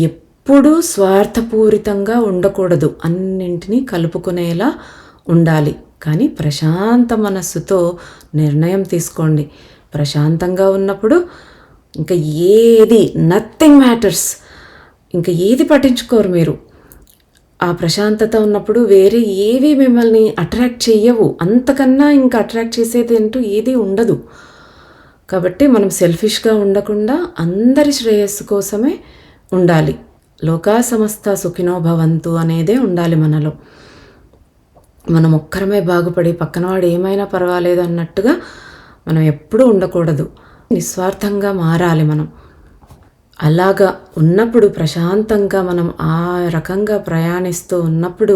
ఎప్పుడూ స్వార్థపూరితంగా ఉండకూడదు, అన్నింటినీ కలుపుకునేలా ఉండాలి. కానీ ప్రశాంత మనస్సుతో నిర్ణయం తీసుకోండి. ప్రశాంతంగా ఉన్నప్పుడు ఇంకా ఏది నథింగ్ మ్యాటర్స్, ఇంకా ఏది పట్టించుకోరు మీరు. ఆ ప్రశాంతత ఉన్నప్పుడు వేరే ఏవి మిమ్మల్ని అట్రాక్ట్ చెయ్యవు. అంతకన్నా ఇంకా అట్రాక్ట్ చేసేది అంటూ ఏది ఉండదు. కాబట్టి మనం సెల్ఫిష్గా ఉండకుండా అందరి శ్రేయస్సు కోసమే ఉండాలి. లోకా సమస్త సుఖినో భవంతు అనేదే ఉండాలి మనలో. మనం ఒక్కరమే బాగుపడి పక్కనవాడు ఏమైనా పర్వాలేదు అన్నట్టుగా మనం ఎప్పుడూ ఉండకూడదు. నిస్వార్థంగా మారాలి మనం. అలాగా ఉన్నప్పుడు ప్రశాంతంగా మనం ఆ రకంగా ప్రయాణిస్తూ ఉన్నప్పుడు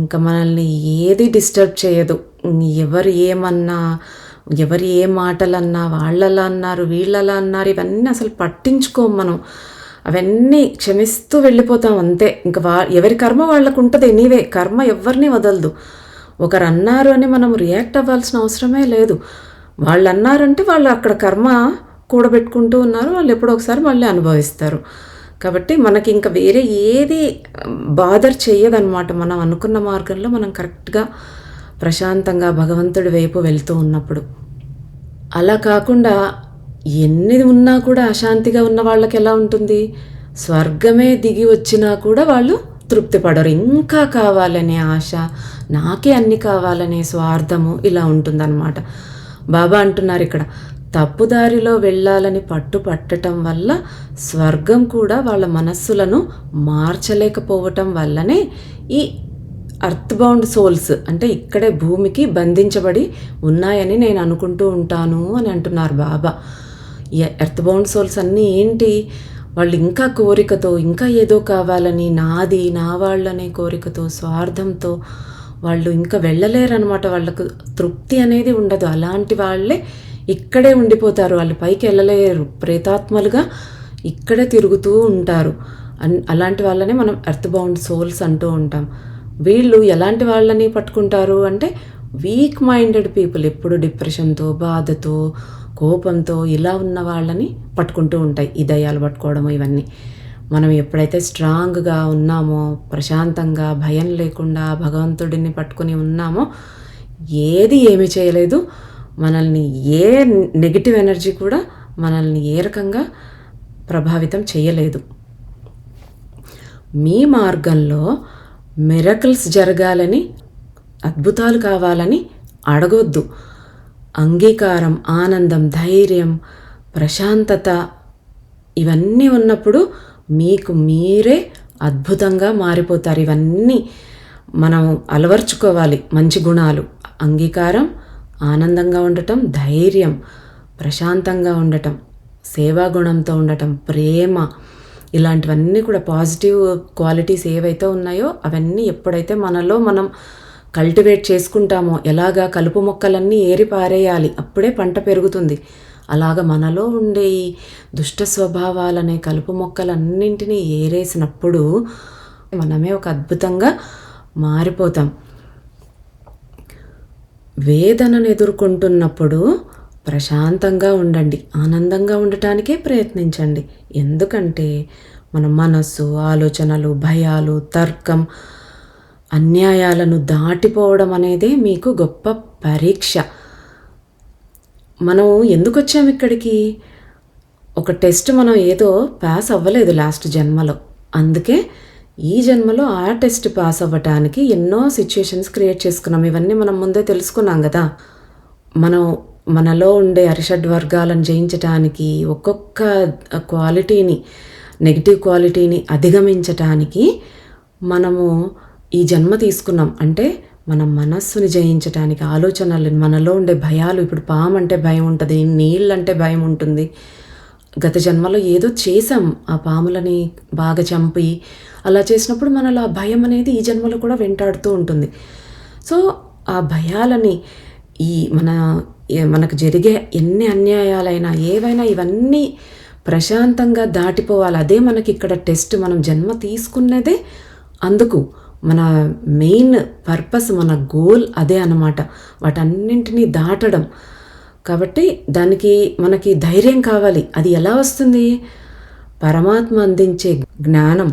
ఇంకా మనల్ని ఏది డిస్టర్బ్ చేయదు. ఎవరు ఏమన్నా, ఎవరు ఏ మాటలన్నా, వాళ్ళలా అన్నారు వీళ్ళలా అన్నారు, ఇవన్నీ అసలు పట్టించుకోం మనం. అవన్నీ క్షమిస్తూ వెళ్ళిపోతాం అంతే. ఇంకా ఎవరి కర్మ వాళ్ళకు ఉంటుంది. ఎనీవే కర్మ ఎవరిని వదలదు. ఒకరు అన్నారు అని మనం రియాక్ట్ అవ్వాల్సిన అవసరమే లేదు. వాళ్ళు అన్నారంటే వాళ్ళు అక్కడ కర్మ కూడబెట్టుకుంటూ ఉన్నారు, వాళ్ళు ఎప్పుడో ఒకసారి మళ్ళీ అనుభవిస్తారు. కాబట్టి మనకి ఇంకా వేరే ఏది బాదర్ చెయ్యదన్నమాట. మనం అనుకున్న మార్గంలో మనం కరెక్ట్గా ప్రశాంతంగా భగవంతుడి వైపు వెళ్తూ ఉన్నప్పుడు. అలా కాకుండా ఎన్ని ఉన్నా కూడా అశాంతిగా ఉన్న వాళ్ళకి ఎలా ఉంటుంది? స్వర్గమే దిగి వచ్చినా కూడా వాళ్ళు తృప్తి పడరు. ఇంకా కావాలనే ఆశ, నాకే అన్ని కావాలనే స్వార్థము ఇలా ఉంటుందన్నమాట. బాబా అంటున్నారు ఇక్కడ, తప్పుదారిలో వెళ్ళాలని పట్టటం వల్ల స్వర్గం కూడా వాళ్ళ మనస్సులను మార్చలేకపోవటం వల్లనే ఈ అర్త్ బౌండ్ సోల్స్ అంటే ఇక్కడే భూమికి బంధించబడి ఉన్నాయని నేను అనుకుంటూ ఉంటాను అని అంటున్నారు బాబా. ఈ ఎర్త్ బౌండ్ సోల్స్ అన్నీ ఏంటి? వాళ్ళు ఇంకా కోరికతో, ఇంకా ఏదో కావాలని, నాది నా వాళ్ళనే కోరికతో, స్వార్థంతో వాళ్ళు ఇంకా వెళ్ళలేరనమాట. వాళ్ళకు తృప్తి అనేది ఉండదు. అలాంటి వాళ్ళే ఇక్కడే ఉండిపోతారు. వాళ్ళు పైకి వెళ్ళలేరు. ప్రేతాత్మలుగా ఇక్కడే తిరుగుతూ ఉంటారు. అలాంటి వాళ్ళనే మనం ఎర్త్ బౌండ్ సోల్స్ అంటూ ఉంటాం. వీళ్ళు ఎలాంటి వాళ్ళని పట్టుకుంటారు అంటే వీక్ మైండెడ్ పీపుల్, ఎప్పుడు డిప్రెషన్తో, బాధతో, కోపంతో ఇలా ఉన్న వాళ్ళని పట్టుకుంటూ ఉంటాయి ఈ దయ్యాలు పట్టుకోవడము ఇవన్నీ. మనం ఎప్పుడైతే స్ట్రాంగ్గా ఉన్నామో, ప్రశాంతంగా భయం లేకుండా భగవంతుడిని పట్టుకుని ఉన్నామో ఏది ఏమీ చేయలేదు. మనల్ని ఏ నెగిటివ్ ఎనర్జీ కూడా మనల్ని ఏ రకంగా ప్రభావితం చేయలేదు. మీ మార్గంలో మిరకల్స్ జరగాలని, అద్భుతాలు కావాలని అడగొద్దు. అంగీకారం, ఆనందం, ధైర్యం, ప్రశాంతత ఇవన్నీ ఉన్నప్పుడు మీకు మీరే అద్భుతంగా మారిపోతారు. ఇవన్నీ మనం అలవర్చుకోవాలి. మంచి గుణాలు: అంగీకారం, ఆనందంగా ఉండటం, ధైర్యం, ప్రశాంతంగా ఉండటం, సేవాగుణంతో ఉండటం, ప్రేమ, ఇలాంటివన్నీ కూడా పాజిటివ్ క్వాలిటీస్ ఏవైతే ఉన్నాయో అవన్నీ ఎప్పుడైతే మనలో మనం కల్టివేట్ చేసుకుంటామో, ఎలాగా కలుపు మొక్కలన్నీ ఏరి పారేయాలి, అప్పుడే పంట పెరుగుతుంది. అలాగ మనలో ఉండే ఈ దుష్ట స్వభావాలనే కలుపు మొక్కలన్నింటినీ ఏరేసినప్పుడు మనమే ఒక అద్భుతంగా మారిపోతాం. వేదనను ఎదుర్కొంటున్నప్పుడు ప్రశాంతంగా ఉండండి, ఆనందంగా ఉండటానికే ప్రయత్నించండి. ఎందుకంటే మన మనస్సు, ఆలోచనలు, భయాలు, తర్కం, అన్యాయాలను దాటిపోవడం అనేదే మీకు గొప్ప పరీక్ష. మనం ఎందుకు వచ్చాము ఇక్కడికి? ఒక టెస్ట్ మనం ఏదో పాస్ అవ్వలేదు లాస్ట్ జన్మలో, అందుకే ఈ జన్మలో ఆ టెస్ట్ పాస్ అవ్వటానికి ఎన్నో సిచ్యుయేషన్స్ క్రియేట్ చేసుకున్నాం. ఇవన్నీ మనం ముందే తెలుసుకున్నాం కదా. మనం మనలో ఉండే అరిషడ్ వర్గాలను జయించటానికి, ఒక్కొక్క క్వాలిటీని, నెగిటివ్ క్వాలిటీని అధిగమించటానికి మనము ఈ జన్మ తీసుకున్నాం. అంటే మన మనస్సుని జయించటానికి, ఆలోచనలు, మనలో ఉండే భయాలు, ఇప్పుడు పాము అంటే భయం ఉంటుంది, నీళ్ళంటే భయం ఉంటుంది. గత జన్మలో ఏదో చేసాం, ఆ పాములని బాగా చంపి అలా చేసినప్పుడు మనలో ఆ భయం అనేది ఈ జన్మలో కూడా వెంటాడుతూ ఉంటుంది. సో ఆ భయాలని మనకు జరిగే ఎన్ని అన్యాయాలైనా ఏవైనా ఇవన్నీ ప్రశాంతంగా దాటిపోవాలి. అదే మనకి ఇక్కడ టెస్ట్. మనం జన్మ తీసుకున్నదే అందుకు. మన మెయిన్ పర్పస్, మన గోల్ అదే అన్నమాట. వాటన్నింటినీ దాటడం. కాబట్టి దానికి మనకి ధైర్యం కావాలి. అది ఎలా వస్తుంది? పరమాత్మ అందించే జ్ఞానం,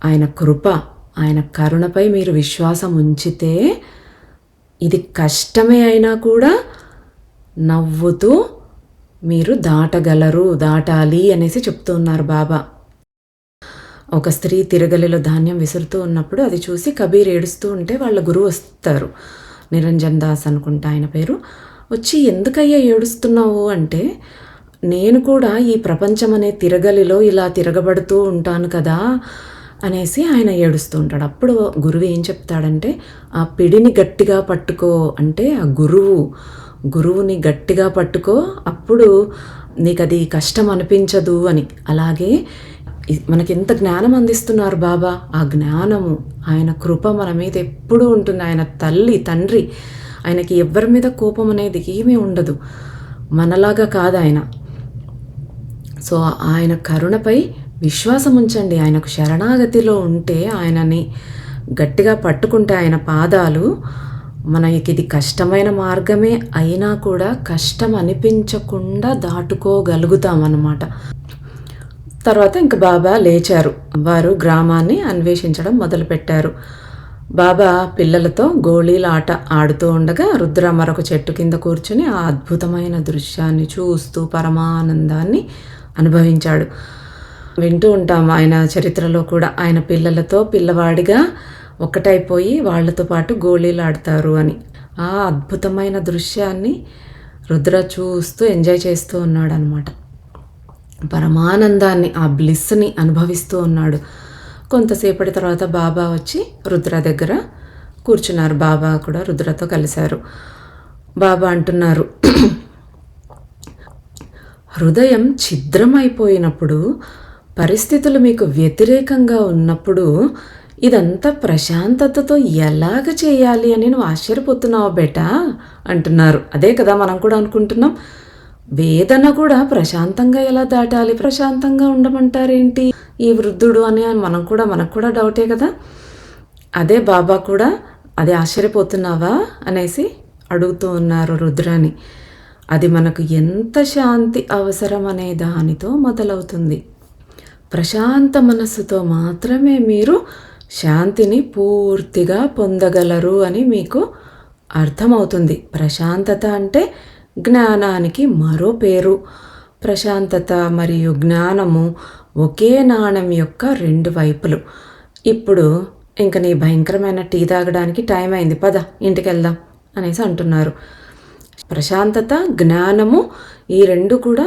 ఆయన కృప, ఆయన కరుణపై మీరు విశ్వాసం ఉంచితే ఇది కష్టమే అయినా కూడా నవ్వుతూ మీరు దాటాలి అనేసి చెప్తూ ఉన్నారు బాబా. ఒక స్త్రీ తిరగలిలో ధాన్యం విసురుతూ ఉన్నప్పుడు అది చూసి కబీర్ ఏడుస్తూ ఉంటే వాళ్ళ గురువు వస్తారు, నిరంజన్ దాస్ అనుకుంటా ఆయన పేరు. వచ్చి ఎందుకయ్యా ఏడుస్తున్నావు అంటే, నేను కూడా ఈ ప్రపంచం అనే తిరగలిలో ఇలా తిరగబడుతూ ఉంటాను కదా అనేసి ఆయన ఏడుస్తూ ఉంటాడు. అప్పుడు గురువు ఏం చెప్తాడంటే, ఆ పిడిని గట్టిగా పట్టుకో అంటే, ఆ గురువుని గట్టిగా పట్టుకో, అప్పుడు నీకు అది కష్టం అనిపించదు అని. అలాగే మనకి ఎంత జ్ఞానం అందిస్తున్నారు బాబా. ఆ జ్ఞానము, ఆయన కృప మన మీద ఎప్పుడూ ఉంటుంది. ఆయన తల్లి, తండ్రి, ఆయనకి ఎవరి మీద కోపం అనేది ఏమీ ఉండదు. మనలాగా కాదు ఆయన. సో ఆయన కరుణపై విశ్వాసం ఉంచండి. ఆయనకు శరణాగతిలో ఉంటే, ఆయనని గట్టిగా పట్టుకుంటే, ఆయన పాదాలు, మనకి ఇది కష్టమైన మార్గమే అయినా కూడా కష్టం అనిపించకుండా దాటుకోగలుగుతామన్నమాట. తర్వాత ఇంక బాబా లేచారు. వారు గ్రామాన్ని అన్వేషించడం మొదలుపెట్టారు. బాబా పిల్లలతో గోళీల ఆట ఆడుతూ ఉండగా రుద్ర మరొక చెట్టు కింద కూర్చుని ఆ అద్భుతమైన దృశ్యాన్ని చూస్తూ పరమానందాన్ని అనుభవించాడు. వింటూ ఉంటాం ఆయన చరిత్రలో కూడా, ఆయన పిల్లలతో పిల్లవాడిగా ఒక్కటైపోయి వాళ్లతో పాటు గోళీలు ఆడతారు అని. ఆ అద్భుతమైన దృశ్యాన్ని రుద్ర చూస్తూ ఎంజాయ్ చేస్తూ ఉన్నాడు అనమాట. పరమానందాన్ని, ఆ బ్లిస్ని అనుభవిస్తూ ఉన్నాడు. కొంతసేపటి తర్వాత బాబా వచ్చి రుద్ర దగ్గర కూర్చున్నారు. బాబా కూడా రుద్రతో కలిశారు. బాబా అంటున్నారు, హృదయం ఛిద్రమైపోయినప్పుడు, పరిస్థితులు మీకు వ్యతిరేకంగా ఉన్నప్పుడు ఇదంతా ప్రశాంతతతో ఎలాగ చేయాలి అని నువ్వు ఆశ్చర్యపోతున్నావు బేటా అంటున్నారు. అదే కదా మనం కూడా అనుకుంటున్నాం. వేదన కూడా ప్రశాంతంగా ఎలా దాటాలి, ప్రశాంతంగా ఉండమంటారేంటి ఈ వృద్ధుడు అని మనకు కూడా డౌటే కదా. అదే బాబా కూడా అదే ఆశ్చర్యపోతున్నావా అనేసి అడుగుతూ ఉన్నారు రుద్రాని. అది మనకు ఎంత శాంతి అవసరం అనే దానితో మొదలవుతుంది. ప్రశాంత మనస్సుతో మాత్రమే మీరు శాంతిని పూర్తిగా పొందగలరు అని మీకు అర్థమవుతుంది. ప్రశాంతత అంటే జ్ఞానానికి మరో పేరు. ప్రశాంతత మరియు జ్ఞానము ఒకే నాణెం యొక్క రెండు వైపులు. ఇప్పుడు ఇంక నీ భయంకరమైన టీ తాగడానికి టైం అయింది, పద ఇంటికి వెళ్దాం అనేసి అంటున్నారు. ప్రశాంతత, జ్ఞానము ఈ రెండు కూడా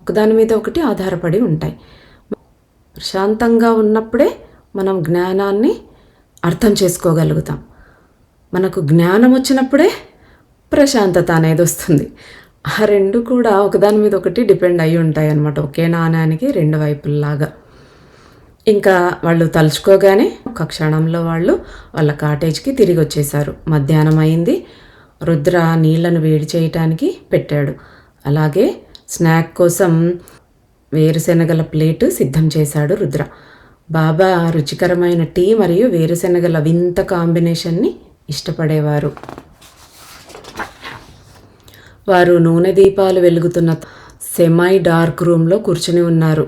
ఒకదాని మీద ఒకటి ఆధారపడి ఉంటాయి. ప్రశాంతంగా ఉన్నప్పుడే మనం జ్ఞానాన్ని అర్థం చేసుకోగలుగుతాం. మనకు జ్ఞానం వచ్చినప్పుడే ప్రశాంతత అనేది వస్తుంది. ఆ రెండు కూడా ఒకదాని మీద ఒకటి డిపెండ్ అయి ఉంటాయి అన్నమాట. ఒకే నాణానికి రెండు వైపుల్లాగా. ఇంకా వాళ్ళు తలుచుకోగానే ఒక క్షణంలో వాళ్ళ కాటేజ్కి తిరిగి వచ్చేసారు. మధ్యాహ్నం అయింది. రుద్ర నీళ్లను వేడి చేయటానికి పెట్టాడు. అలాగే స్నాక్ కోసం వేరుశెనగల ప్లేటు సిద్ధం చేశాడు రుద్ర. బాబా రుచికరమైన టీ మరియు వేరుశెనగల వింత కాంబినేషన్ని ఇష్టపడేవారు. వారు నూనె దీపాలు వెలుగుతున్న సెమై డార్క్ రూమ్లో కూర్చుని ఉన్నారు.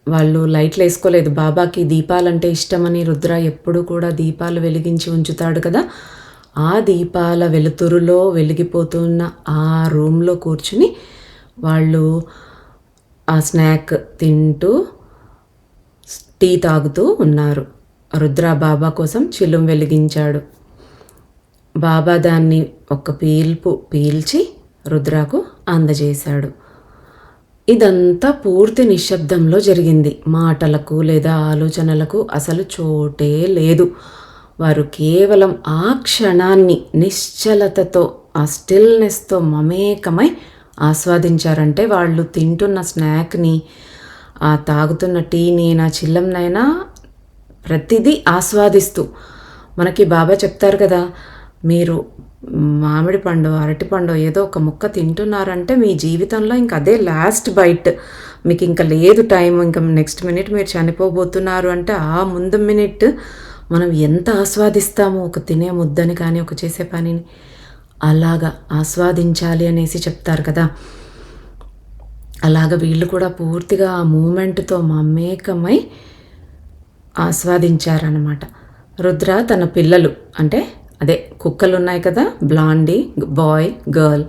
వాళ్ళు లైట్లు వేసుకోలేదు. బాబాకి దీపాలంటే ఇష్టమని రుద్ర ఎప్పుడు కూడా దీపాలు వెలిగించి ఉంచుతాడు కదా. ఆ దీపాల వెలుతురులో వెలిగిపోతున్న ఆ రూమ్లో కూర్చుని వాళ్ళు ఆ స్నాక్ తింటూ టీ తాగుతూ ఉన్నారు. రుద్ర బాబా కోసం చిలుం వెలిగించాడు. బాబా దాన్ని ఒక పీల్పు పీల్చి రుద్రకు అందజేశాడు. ఇదంతా పూర్తి నిశ్శబ్దంలో జరిగింది. మాటలకు లేదా ఆలోచనలకు అసలు చోటే లేదు. వారు కేవలం ఆ క్షణాన్ని నిశ్చలతతో, ఆ స్టిల్నెస్తో మమేకమై ఆస్వాదించారంటే వాళ్ళు తింటున్న స్నాక్ని, ఆ తాగుతున్న టీని, నా చిల్లంనైనా ప్రతిదీ ఆస్వాదిస్తూ, మనకి బాబా చెప్తారు కదా, మీరు మామిడి పండు, అరటి పండు ఏదో ఒక ముక్క తింటున్నారంటే మీ జీవితంలో ఇంక అదే లాస్ట్ బైట్, మీకు ఇంకా లేదు టైం, ఇంకా నెక్స్ట్ మినిట్ మీరు చనిపోబోతున్నారు అంటే ఆ ముందు మినిట్ మనం ఎంత ఆస్వాదిస్తామో ఒక తినే ముద్దని కానీ ఒక చేసే పనిని, అలాగా ఆస్వాదించాలి అనేసి చెప్తారు కదా. అలాగ వీళ్ళు కూడా పూర్తిగా ఆ మూమెంట్తో మమేకమై ఆస్వాదించారనమాట. రుద్ర తన పిల్లలు అంటే అదే కుక్కలు ఉన్నాయి కదా, బ్లాండీ, బాయ్, గర్ల్,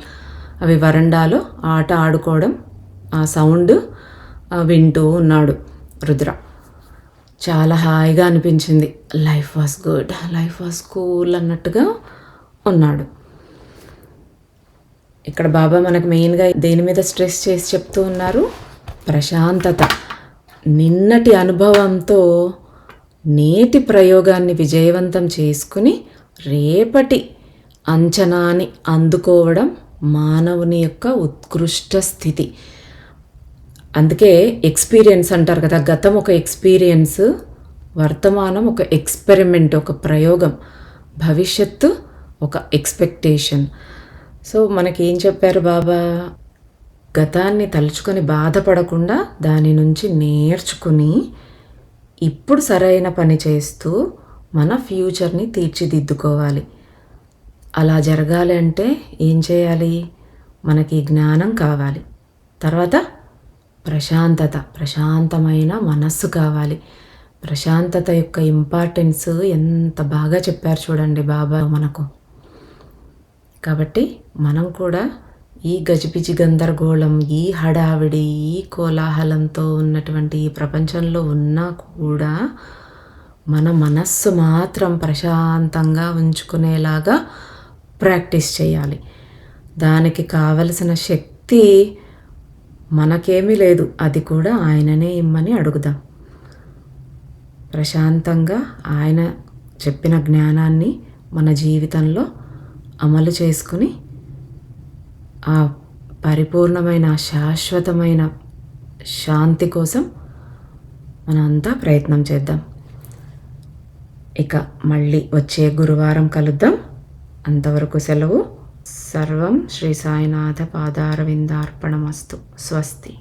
అవి వరండాలో ఆట ఆడుకోవడం, ఆ సౌండ్ వింటూ ఉన్నాడు రుద్ర. చాలా హాయిగా అనిపించింది. Life was good, life was cool అన్నట్టుగా ఉన్నాడు. ఇక్కడ బాబా మనకు మెయిన్గా దేని మీద స్ట్రెస్ చేసి చెప్తూ ఉన్నారు? ప్రశాంతత. నిన్నటి అనుభవంతో నేటి ప్రయోగాన్ని విజయవంతం చేసుకుని రేపటి అంచనాని అందుకోవడం మానవుని యొక్క ఉత్కృష్ట స్థితి. అందుకే ఎక్స్పీరియన్స్ అంటారు కదా, గతం ఒక ఎక్స్పీరియన్స్, వర్తమానం ఒక ఎక్స్పెరిమెంట్, ఒక ప్రయోగం, భవిష్యత్తు ఒక ఎక్స్పెక్టేషన్. సో మనకి ఏం చెప్పారు బాబా? గతాన్ని తలుచుకొని బాధపడకుండా దాని నుంచి నేర్చుకుని ఇప్పుడు సరైన పని చేస్తూ మన ఫ్యూచర్ని తీర్చిదిద్దుకోవాలి. అలా జరగాలి అంటే ఏం చేయాలి? మనకి జ్ఞానం కావాలి, తర్వాత ప్రశాంతత, ప్రశాంతమైన మనస్సు కావాలి. ప్రశాంతత యొక్క ఇంపార్టెన్స్ ఎంత బాగా చెప్పారు చూడండి బాబా మనకు. కాబట్టి మనం కూడా ఈ గజిబిజి గందరగోళం, ఈ హడావిడి, ఈ కోలాహలంతో ఉన్నటువంటి ఈ ప్రపంచంలో ఉన్నా కూడా మన మనస్సు మాత్రం ప్రశాంతంగా ఉంచుకునేలాగా ప్రాక్టీస్ చేయాలి. దానికి కావలసిన శక్తి మనకేమీ లేదు, అది కూడా ఆయననే ఇమ్మని అడుగుదాం. ప్రశాంతంగా ఆయన చెప్పిన జ్ఞానాన్ని మన జీవితంలో అమలు చేసుకుని ఆ పరిపూర్ణమైన శాశ్వతమైన శాంతి కోసం మనంతా ప్రయత్నం చేద్దాం. ఇక మళ్ళీ వచ్చే గురువారం కలుద్దాం. అంతవరకు సెలవు. సర్వం శ్రీ సాయినాథ పాదారవిందార్పణమస్తు. స్వస్తి.